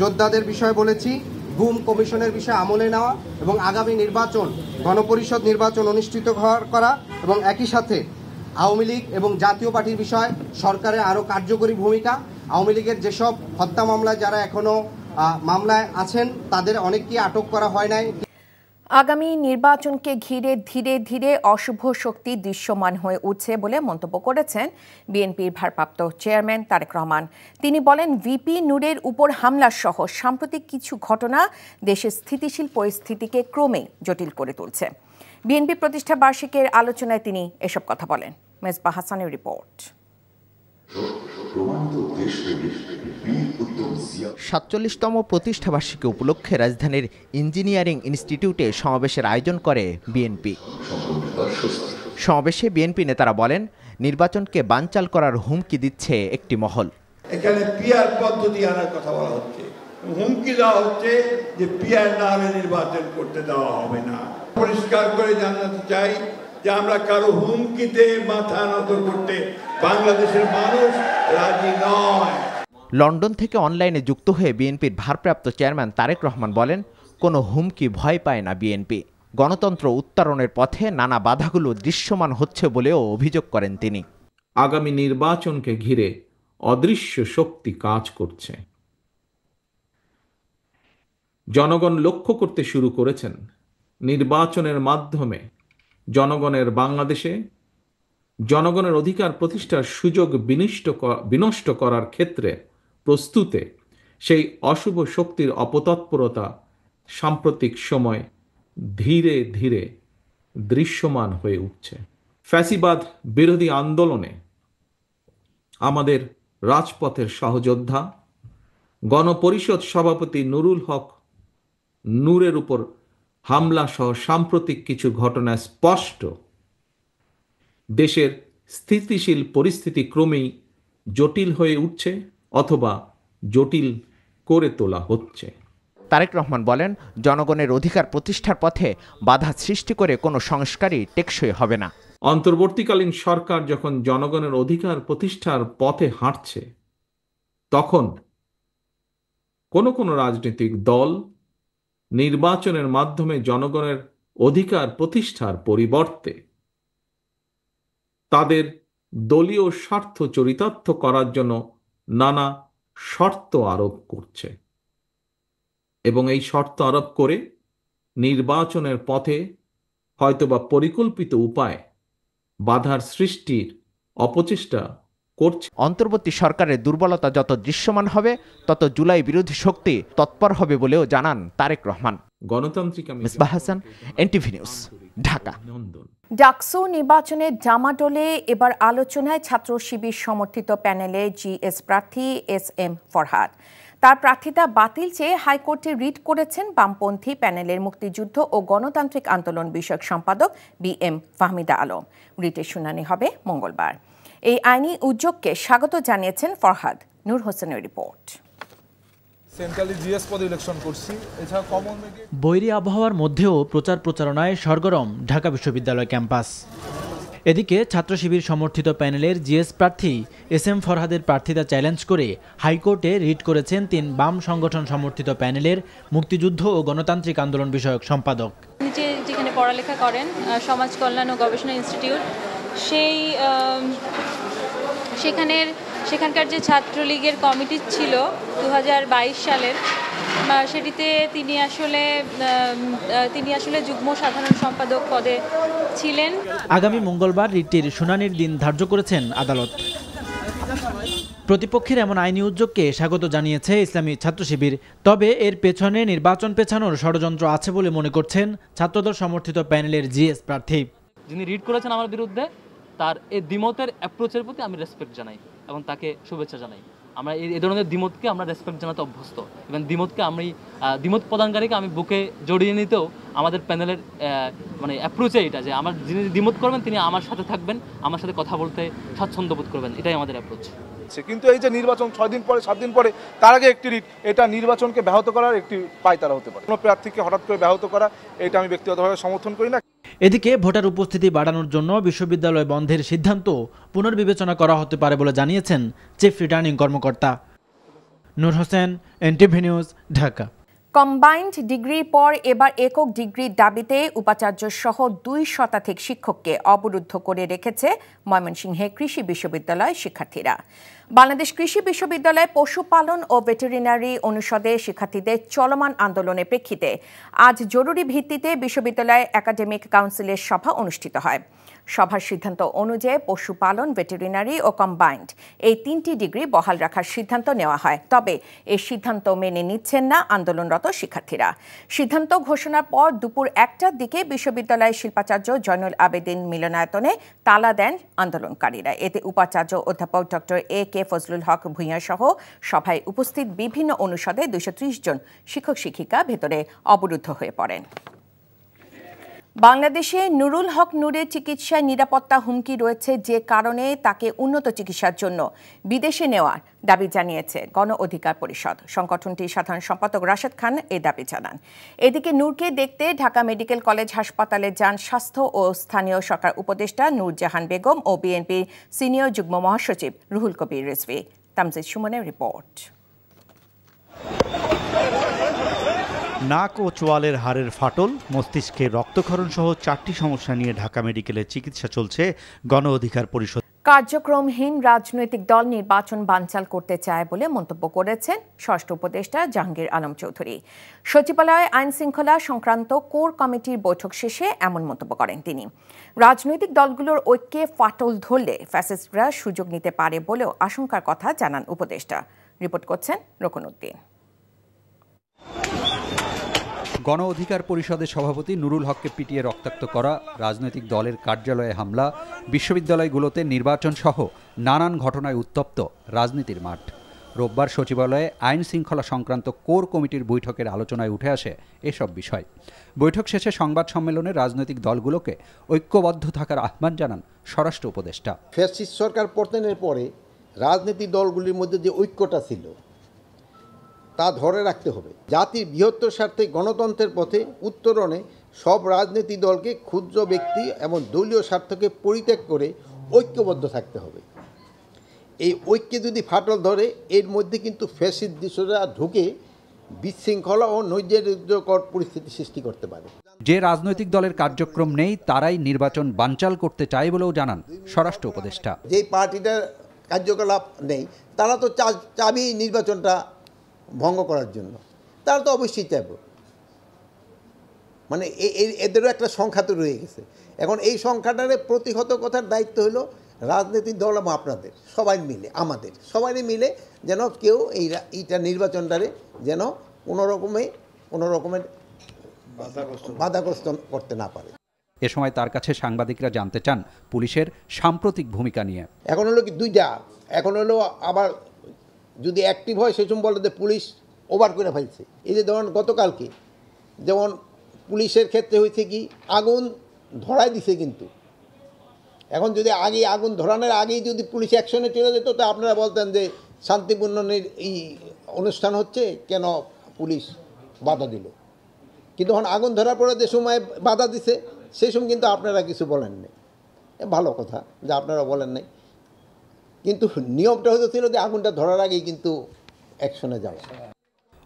যোদ্ধাদের বিষয় বলেছি, গুম কমিশনের বিষয় আমলে নেওয়া এবং আগামী নির্বাচন গণপরিষদ নির্বাচন অনুষ্ঠিত করা এবং একই সাথে আওয়ামী লীগ এবং জাতীয় পার্টির বিষয় সরকারের আরও কার্যকরী ভূমিকা। আওয়ামী লীগের যেসব হত্যা মামলায় যারা এখনও মামলায় আছেন তাদের অনেককেই আটক করা হয় নাই। আগামী নির্বাচনকে ঘিরে ধীরে ধীরে অশুভ শক্তি দৃশ্যমান হয়ে উঠছে বলে মন্তব্য করেছেন বিএনপির ভারপ্রাপ্ত চেয়ারম্যান তারেক রহমান। তিনি বলেন, ভিপি নূরের উপর হামলা সহ সাম্প্রতিক কিছু ঘটনা দেশের স্থিতিশীল পরিস্থিতিকে ক্রমে জটিল করে তুলছে। বিএনপি প্রতিষ্ঠা বার্ষিকীর আলোচনায় তিনি এসব কথা বলেন। মেজবা হাসানের রিপোর্ট। ৪৭তম প্রতিষ্ঠাবার্ষিকী উপলক্ষে রাজধানীর ইঞ্জিনিয়ারিং ইনস্টিটিউটে সমাবেশের আয়োজন করে বিএনপি। সমাবেশে বিএনপি নেতারা বলেন, নির্বাচনকে বানচাল করার হুমকি দিচ্ছে একটি মহল। এখানে পিআর পদ্ধতি আনার কথা বলা হচ্ছে, হুমকি দেওয়া হচ্ছে যে পিআর না হলে নির্বাচন করতে দেওয়া হবে না। পরিষ্কার করে জানাতে চাই যে আমরা কারো হুমকিতে মাথা নত করতে বাংলাদেশের মানুষ রাজি নয়। লন্ডন থেকে অনলাইনে যুক্ত হয়ে বিএনপির ভারপ্রাপ্ত চেয়ারম্যান তারেক রহমান বলেন, কোনো হুমকি ভয় পায় না বিএনপি। গণতন্ত্র উত্তরণের পথে নানা বাধাগুলো দৃশ্যমান হচ্ছে বলেও অভিযোগ করেন তিনি। আগামী নির্বাচনকে ঘিরে অদৃশ্য শক্তি কাজ করছে। জনগণ লক্ষ্য করতে শুরু করেছেন নির্বাচনের মাধ্যমে জনগণের বাংলাদেশে জনগণের অধিকার প্রতিষ্ঠার সুযোগ বিনষ্ট করার ক্ষেত্রে প্রস্তুতে সেই অশুভ শক্তির অপতৎপরতা সাম্প্রতিক সময় ধীরে ধীরে দৃশ্যমান হয়ে উঠছে। ফ্যাসিবাদ বিরোধী আন্দোলনে আমাদের রাজপথের সহযোদ্ধা গণপরিষদ সভাপতি নুরুল হক নূরের উপর হামলা সহ সাম্প্রতিক কিছু ঘটনা স্পষ্ট দেশের স্থিতিশীল পরিস্থিতি ক্রমেই জটিল হয়ে উঠছে অথবা জটিল করে তোলা হচ্ছে। তারেক রহমান বলেন, জনগণের অধিকার প্রতিষ্ঠার পথে বাধা সৃষ্টি করে কোনো সংস্কারই টেকসই হবে না। অন্তর্বর্তীকালীন সরকার যখন জনগণের অধিকার প্রতিষ্ঠার পথে হাঁটছে, তখন কোনো রাজনৈতিক দল নির্বাচনের মাধ্যমে জনগণের অধিকার প্রতিষ্ঠার পরিবর্তে তাদের দলীয় স্বার্থ চরিতার্থ করার জন্য নানা শর্ত আরোপ করছে এবং এই শর্ত আরোপ করে নির্বাচনের পথে হয়তোবা পরিকল্পিত উপায়ে বাধার সৃষ্টির অপচেষ্টা করছে। অন্তর্বর্তী সরকারের দুর্বলতা যত দৃশ্যমান হবে, তত জুলাই বিরোধী শক্তি তৎপর হবে বলেও জানান তারেক রহমান। গণতান্ত্রিক মিসবাহ হাসান, এনটিভি নিউজ, ঢাকা। ডাকসু নির্বাচনে ডামাডোলে এবার আলোচনায় ছাত্র শিবির সমর্থিত প্যানেলে জিএস প্রার্থী SM ফরহাদ। তার প্রার্থিতা বাতিল চেয়ে হাইকোর্টে রিট করেছেন বামপন্থী প্যানেলের মুক্তিযুদ্ধ ও গণতান্ত্রিক আন্দোলন বিষয়ক সম্পাদক BM ফাহমিদা আলম। রিটের শুনানি হবে মঙ্গলবার। এই আইনি উদ্যোগকে স্বাগত জানিয়েছেন ফরহাদ। নূর হোসেনের রিপোর্ট। বৈরী আবহাওয়ার মধ্যেও প্রচার প্রচারণায় সরগরম ঢাকা বিশ্ববিদ্যালয় ক্যাম্পাস। এদিকে ছাত্র শিবির সমর্থিত প্যানেলের জিএস প্রার্থী SM ফরহাদের প্রার্থিতা চ্যালেঞ্জ করে হাইকোর্টে রিট করেছেন 3 বাম সংগঠন সমর্থিত প্যানেলের মুক্তিযুদ্ধ ও গণতান্ত্রিক আন্দোলন বিষয়ক সম্পাদক। যেখানে পড়ালেখা করেন সমাজ কল্যাণ ও গবেষণা ইনস্টিটিউট, সেখানকার যে ছাত্রলীগের কমিটি ছিল 2022 সালের, সেটিতে তিনি আসলে যুগ্ম সাধারণ সম্পাদক পদে ছিলেন। আগামী মঙ্গলবার রিটটির শুনানির দিন ধার্য করেছেন আদালত। প্রতিপক্ষের এমন আইনি উদ্যোগকে স্বাগত জানিয়েছে ইসলামী ছাত্র শিবির। তবে এর পেছনে নির্বাচন পেছানোর ষড়যন্ত্র আছে বলে মনে করছেন ছাত্রদল সমর্থিত প্যানেলের জিএস প্রার্থী। যিনি রিট করেছেন আমার বিরুদ্ধে, তার এই দ্বিমতের অ্যাপ্রোচের প্রতি আমি রেসপেক্ট জানাই এবং তাকে শুভেচ্ছা জানাই। আমরা এই ধরনের দ্বিমতকে আমরা রেসপেক্ট জানাতে অভ্যস্ত এবং দ্বিমত প্রদানকারীকে আমি বুকে জড়িয়ে নিতেও আমাদের প্যানেলের অ্যাপ্রোচে এটা যে আমার যিনি দ্বিমত করবেন তিনি আমার সাথে থাকবেন, আমার সাথে কথা বলতে স্বাচ্ছন্দ্য বোধ করবেন, এটাই আমাদের অ্যাপ্রোচ। কিন্তু এই যে নির্বাচন 6 দিন পরে 7 দিন পরে তার আগে একটি রিট, এটা নির্বাচনকে ব্যাহত করার একটি পায়তারা হতে পারে। কোনো প্রার্থীকে হঠাৎ করে ব্যাহত করা, এটা আমি ব্যক্তিগতভাবে সমর্থন করি না। এদিকে ভোটার উপস্থিতি বাড়ানোর জন্য বিশ্ববিদ্যালয় বন্ধের সিদ্ধান্ত পুনর্বিবেচনা করা হতে পারে বলে জানিয়েছেন চিফ রিটার্নিং কর্মকর্তা। Noor Hossain, NTV news, Dhaka. Combined ডিগ্রির পর এবার একক ডিগ্রির দাবিতে উপাচার্য সহ 2 শতাধিক শিক্ষককে অবরুদ্ধ করে রেখেছে ময়মনসিংহে কৃষি বিশ্ববিদ্যালয় শিক্ষার্থীরা। বাংলাদেশ কৃষি বিশ্ববিদ্যালয় পশুপালন ও ভেটেরিনারি অনুষদে শিক্ষার্থীদের চলমান আন্দোলনের প্রেক্ষিতে আজ জরুরি ভিত্তিতে বিশ্ববিদ্যালয় একাডেমিক কাউন্সিলের সভা অনুষ্ঠিত হয়। সভার সিদ্ধান্ত অনুযায়ী পশুপালন, ভেটেরিনারি ও কম্বাইন্ড এই 3টি ডিগ্রি বহাল রাখার সিদ্ধান্ত নেওয়া হয়। তবে এই সিদ্ধান্ত মেনে নিচ্ছেন না আন্দোলনরত শিক্ষার্থীরা। সিদ্ধান্ত ঘোষণার পর দুপুর 1টার দিকে বিশ্ববিদ্যালয়ের শিল্পাচার্য জয়নুল আবেদিন মিলনায়তনে তালা দেন আন্দোলনকারীরা। এতে উপাচার্য অধ্যাপক ডক্টর AK ফজলুল হক ভূঁইয়া সহ সভায় উপস্থিত বিভিন্ন অনুষদে 230 জন শিক্ষক শিক্ষিকা ভেতরে অবরুদ্ধ হয়ে পড়েন। বাংলাদেশে নুরুল হক নূরের চিকিৎসায় নিরাপত্তা হুমকি রয়েছে, যে কারণে তাকে উন্নত চিকিৎসার জন্য বিদেশে নেওয়ার দাবি জানিয়েছে গণ অধিকার পরিষদ। সংগঠনটির সাধারণ সম্পাদক রাশেদ খান এই দাবি জানান। এদিকে নূরকে দেখতে ঢাকা মেডিকেল কলেজ হাসপাতালে যান স্বাস্থ্য ও স্থানীয় সরকার উপদেষ্টা নূরজাহান বেগম ও বিএনপির সিনিয়র যুগ্ম মহাসচিব রুহুল কবির রিজভী। তামজিদ সুমনের রিপোর্ট। নাক ও চোয়ালের হাড়ের ফাটল, মস্তিষ্কে রক্তক্ষরণ সহ 4টি সমস্যা নিয়ে ঢাকা মেডিকেলে চিকিৎসা চলছে গণ অধিকার পরিষদ। কার্যক্রমহীন রাজনৈতিক দল নির্বাচন বানচাল করতে চায় বলে মন্তব্য করেছেন স্বরাষ্ট্র উপদেষ্টা জাহাঙ্গীর আলম চৌধুরী। সচিবালয়ে আইন শৃঙ্খলা সংক্রান্ত কোর কমিটির বৈঠক শেষে এমন মন্তব্য করেন তিনি। রাজনৈতিক দলগুলোর ঐক্যে ফাটল ধরলে ফ্যাসিস্টরা সুযোগ নিতে পারে বলেও আশঙ্কার কথা জানান উপদেষ্টা। রিপোর্ট করছেন রকনউদ্দিন। গণ অধিকার পরিষদের সভাপতি নুরুল হককে পিটিয়ে রক্তাক্ত করা, রাজনৈতিক দলের কার্যালয়ে হামলা, বিশ্ববিদ্যালয়গুলোতে নির্বাচন সহ নানান ঘটনায় উত্তপ্ত রাজনীতির মাঠ। রোববার সচিবালয়ে আইন শৃঙ্খলা সংক্রান্ত কোর কমিটির বৈঠকের আলোচনায় উঠে আসে এসব বিষয়। বৈঠক শেষে সংবাদ সম্মেলনে রাজনৈতিক দলগুলোকে ঐক্যবদ্ধ থাকার আহ্বান জানান স্বরাষ্ট্র উপদেষ্টা। ফ্যাসিস্ট সরকার পতনের পরে রাজনৈতিক দলগুলির মধ্যে যে ঐক্যটা ছিল তা ধরে রাখতে হবে। জাতির বৃহত্তর স্বার্থে গণতন্ত্রের পথে উত্তরণে সব রাজনৈতিক দলকে ক্ষুদ্র ব্যক্তি এবং দলীয় স্বার্থকে পরিত্যাগ করে ঐক্যবদ্ধ থাকতে হবে। এই ঐক্যে যদি ফাটল ধরে এর মধ্যে কিন্তু ফ্যাসিস্ট দৃশ্যরা ঢুকে বিশৃঙ্খলা ও নৈরাজ্যকর পরিস্থিতি সৃষ্টি করতে পারে। যে রাজনৈতিক দলের কার্যক্রম নেই তারাই নির্বাচন বানচাল করতে চায় বলেও জানান স্বরাষ্ট্র উপদেষ্টা। যেই পার্টিটার কার্যকলাপ নেই তারা তো চাবি নির্বাচনটা ভঙ্গ করার জন্য, তারা তো অবশ্যই চাইব। মানে এদেরও একটা সংখ্যা তো রয়ে গেছে। এখন এই সংখ্যাটারে প্রতিহত করার দায়িত্ব হলো রাজনৈতিক দল এবং আপনাদের সবাই মিলে, আমাদের সবাই মিলে যেন কেউ এইটা নির্বাচনটারে যেন কোনো রকমের বাধাগ্রস্ত করতে না পারে। এ সময় তার কাছে সাংবাদিকরা জানতে চান পুলিশের সাম্প্রতিক ভূমিকা নিয়ে। এখন হলো কি দুইটা, এখন হলো আবার যদি অ্যাক্টিভ হয় সেসব বলে যে পুলিশ ওভার করে ফেলছে। এই যে ধরুন গতকালকে যেমন পুলিশের ক্ষেত্রে হয়েছে কি আগুন ধরাই দিছে, কিন্তু এখন যদি আগুন ধরানোর আগেই যদি পুলিশ অ্যাকশনে চলে যেত তা আপনারা বলতেন যে শান্তিপূর্ণ এই অনুষ্ঠান হচ্ছে, কেন পুলিশ বাধা দিল। কিন্তু এখন আগুন ধরার পরে যে সময় বাধা দিছে সেই সময় কিন্তু আপনারা কিছু বলেন নাই। ভালো কথা যে আপনারা বলেন নাই, কিন্তু নিয়মটা হয়তো ছিল যে আগুনটা ধরার আগেই কিন্তু অ্যাকশনে যাওয়া।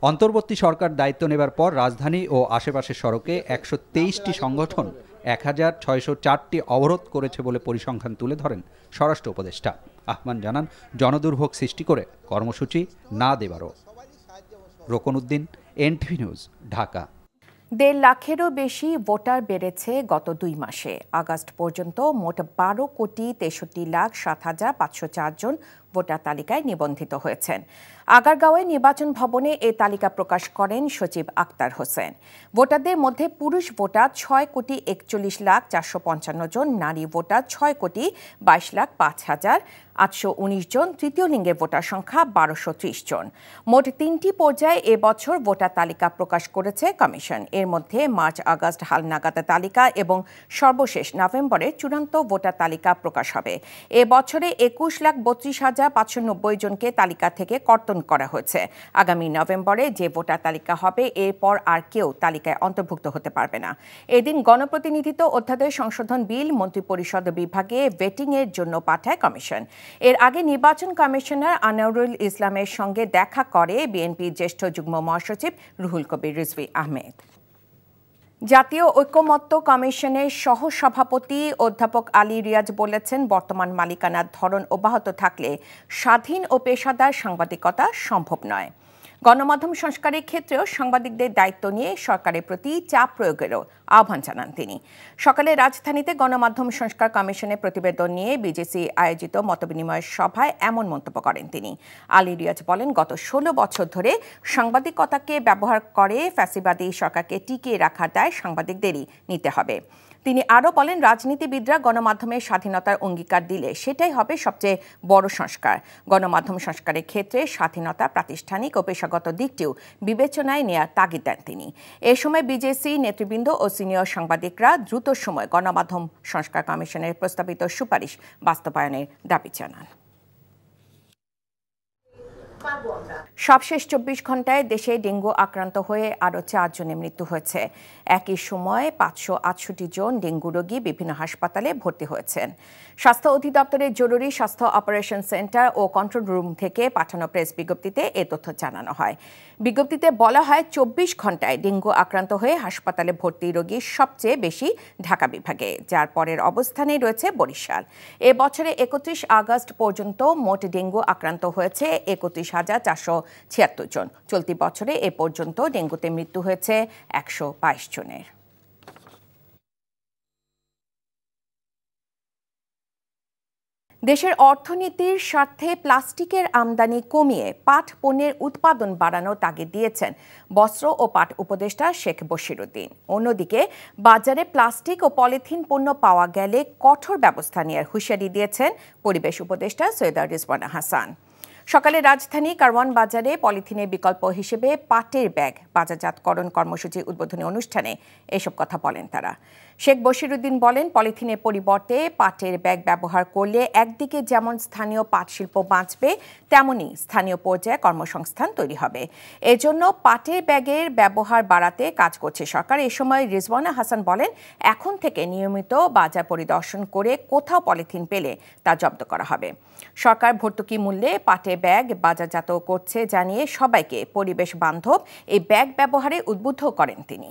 অন্তর্বর্তী সরকার দায়িত্ব নেবার পর রাজধানী ও আশেপাশের সড়কে ১২৩টি সংগঠন ১,৬০৪টি অবরোধ করেছে বলে পরিসংখ্যান তুলে ধরেন স্বরাষ্ট্র উপদেষ্টা। আহ্বান জানান জনদুর্ভোগ সৃষ্টি করে কর্মসূচি না দেবারও। Roknuddin, NTV news, Dhaka. ১.৫ লাখেরও বেশি ভোটার বেড়েছে গত ২ মাসে। আগস্ট পর্যন্ত মোট ১২,৬৩,৭,৫০৪ জন ভোটার তালিকায় নিবন্ধিত হয়েছেন। আগারগাঁওয়ে নির্বাচন ভবনে এই তালিকা প্রকাশ করেন সচিব আক্তার হোসেন। ভোটারদের মধ্যে পুরুষ ভোটার ৬,২১,৪৫৫ জন, নারী ভোটার ৬,২২,৫,৮১৯ জন, তৃতীয় লিঙ্গের ভোটার সংখ্যা ১,২৩০ জন। মোট ৩টি পর্যায়ে এবছর ভোটার তালিকা প্রকাশ করেছে কমিশন। এর মধ্যে মার্চ, আগস্ট হালনাগাদ তালিকা এবং সর্বশেষ নভেম্বরে চূড়ান্ত ভোটার তালিকা প্রকাশ হবে। এ বছরে ২১,৩২,৫৯০ জনকে তালিকা থেকে কর্তন করা হয়েছে। আগামী নভেম্বরে যে ভোটার তালিকা হবে এরপর আর কেউ তালিকায় অন্তর্ভুক্ত হতে পারবে না। এদিন গণপ্রতিনিধিত্ব অধ্যাদেশ সংশোধন বিল মন্ত্রিপরিষদ বিভাগে ভেটিংয়ের জন্য পাঠায় কমিশন। এর আগে নির্বাচন কমিশনার আনোয়ারুল ইসলামের সঙ্গে দেখা করে বিএনপির জ্যেষ্ঠ যুগ্ম মহাসচিব রুহুল কবির রিজভী আহমেদ। জাতীয় ঐকমত্য কমিশনের সহসভাপতি অধ্যাপক আলী রিয়াজ বলেছেন, বর্তমান মালিকানার ধরন অব্যাহত থাকলে স্বাধীন ও পেশাদার সাংবাদিকতা সম্ভব নয়। গণমাধ্যম সংস্কারের ক্ষেত্রেও সাংবাদিকদের দায়িত্ব নিয়ে সরকারের প্রতি চাপ প্রয়োগেরও আহ্বান জানান তিনি। সকালে রাজধানীতে গণমাধ্যম সংস্কার কমিশনের প্রতিবেদন নিয়ে বিজেসি আয়োজিত মতবিনিময় সভায় এমন মন্তব্য করেন তিনি। আলী রিয়াজ বলেন, গত ১৬ বছর ধরে সাংবাদিকতাকে ব্যবহার করে ফ্যাসিবাদী সরকারকে টিকিয়ে রাখার দায় সাংবাদিকদেরই নিতে হবে। তিনি আরও বলেন, রাজনীতিবিদরা গণমাধ্যমের স্বাধীনতার অঙ্গীকার দিলে সেটাই হবে সবচেয়ে বড় সংস্কার। গণমাধ্যম সংস্কারের ক্ষেত্রে স্বাধীনতা, প্রাতিষ্ঠানিক ও পেশাগত দিকটিও বিবেচনায় নেওয়ার তাগিদ দেন তিনি। এ সময় বিজেসি নেতৃবৃন্দ ও সিনিয়র সাংবাদিকরা দ্রুত সময় গণমাধ্যম সংস্কার কমিশনের প্রস্তাবিত সুপারিশ বাস্তবায়নের দাবি জানান। সবশেষ ২৪ ঘন্টায় দেশে ডেঙ্গু আক্রান্ত হয়ে আরও ৪ জনের মৃত্যু হয়েছে। একই সময়ে ৫৬৮ জন ডেঙ্গু রোগী বিভিন্ন হাসপাতালে ভর্তি হয়েছেন। স্বাস্থ্য অধিদপ্তরের জরুরি স্বাস্থ্য অপারেশন সেন্টার ও কন্ট্রোল রুম থেকে পাঠানো প্রেস বিজ্ঞপ্তিতে এ তথ্য জানানো হয়। বিজ্ঞপ্তিতে বলা হয়, ২৪ ঘন্টায় ডেঙ্গু আক্রান্ত হয়ে হাসপাতালে ভর্তি রোগী সবচেয়ে বেশি ঢাকা বিভাগে, যার পরের অবস্থানেই রয়েছে বরিশাল। এ বছরে ৩১ আগস্ট পর্যন্ত মোট ডেঙ্গু আক্রান্ত হয়েছে ৩১,৪৭৬ জন। চলতি বছরে এ পর্যন্ত ডেঙ্গুতে মৃত্যু হয়েছে ১২২ জনের। দেশের অর্থনীতির স্বার্থে প্লাস্টিকের আমদানি কমিয়ে পাট পণ্যের উৎপাদন বাড়ানোর তাগিদ দিয়েছেন বস্ত্র ও পাট উপদেষ্টা শেখ বশিরউদ্দিন। অন্যদিকে বাজারে প্লাস্টিক ও পলিথিন পণ্য পাওয়া গেলে কঠোর ব্যবস্থা নেওয়ার হুঁশিয়ারি দিয়েছেন পরিবেশ উপদেষ্টা সৈয়দা রিজওয়ানা হাসান। সকালে রাজধানী কারওয়ান বাজারে পলিথিনের বিকল্প হিসেবে পাটের ব্যাগ বাজারজাতকরণ কর্মসূচির উদ্বোধনী অনুষ্ঠানে এসব কথা বলেন তারা। শেখ বশিরউদ্দিন বলেন, পলিথিনের পরিবর্তে পাটের ব্যাগ ব্যবহার করলে একদিকে যেমন স্থানীয় পাট শিল্প বাঁচবে, তেমনি স্থানীয় পর্যায়ে কর্মসংস্থান তৈরি হবে। এজন্য পাটের ব্যাগের ব্যবহার বাড়াতে কাজ করছে সরকার। এ সময় রিজওয়ানা হাসান বলেন, এখন থেকে নিয়মিত বাজার পরিদর্শন করে কোথাও পলিথিন পেলে তা জব্দ করা হবে। সরকার ভর্তুকি মূল্যে পাটের ব্যাগ বাজারজাত করছে জানিয়ে সবাইকে পরিবেশ বান্ধব এই ব্যাগ ব্যবহারে উদ্বুদ্ধ করেন তিনি।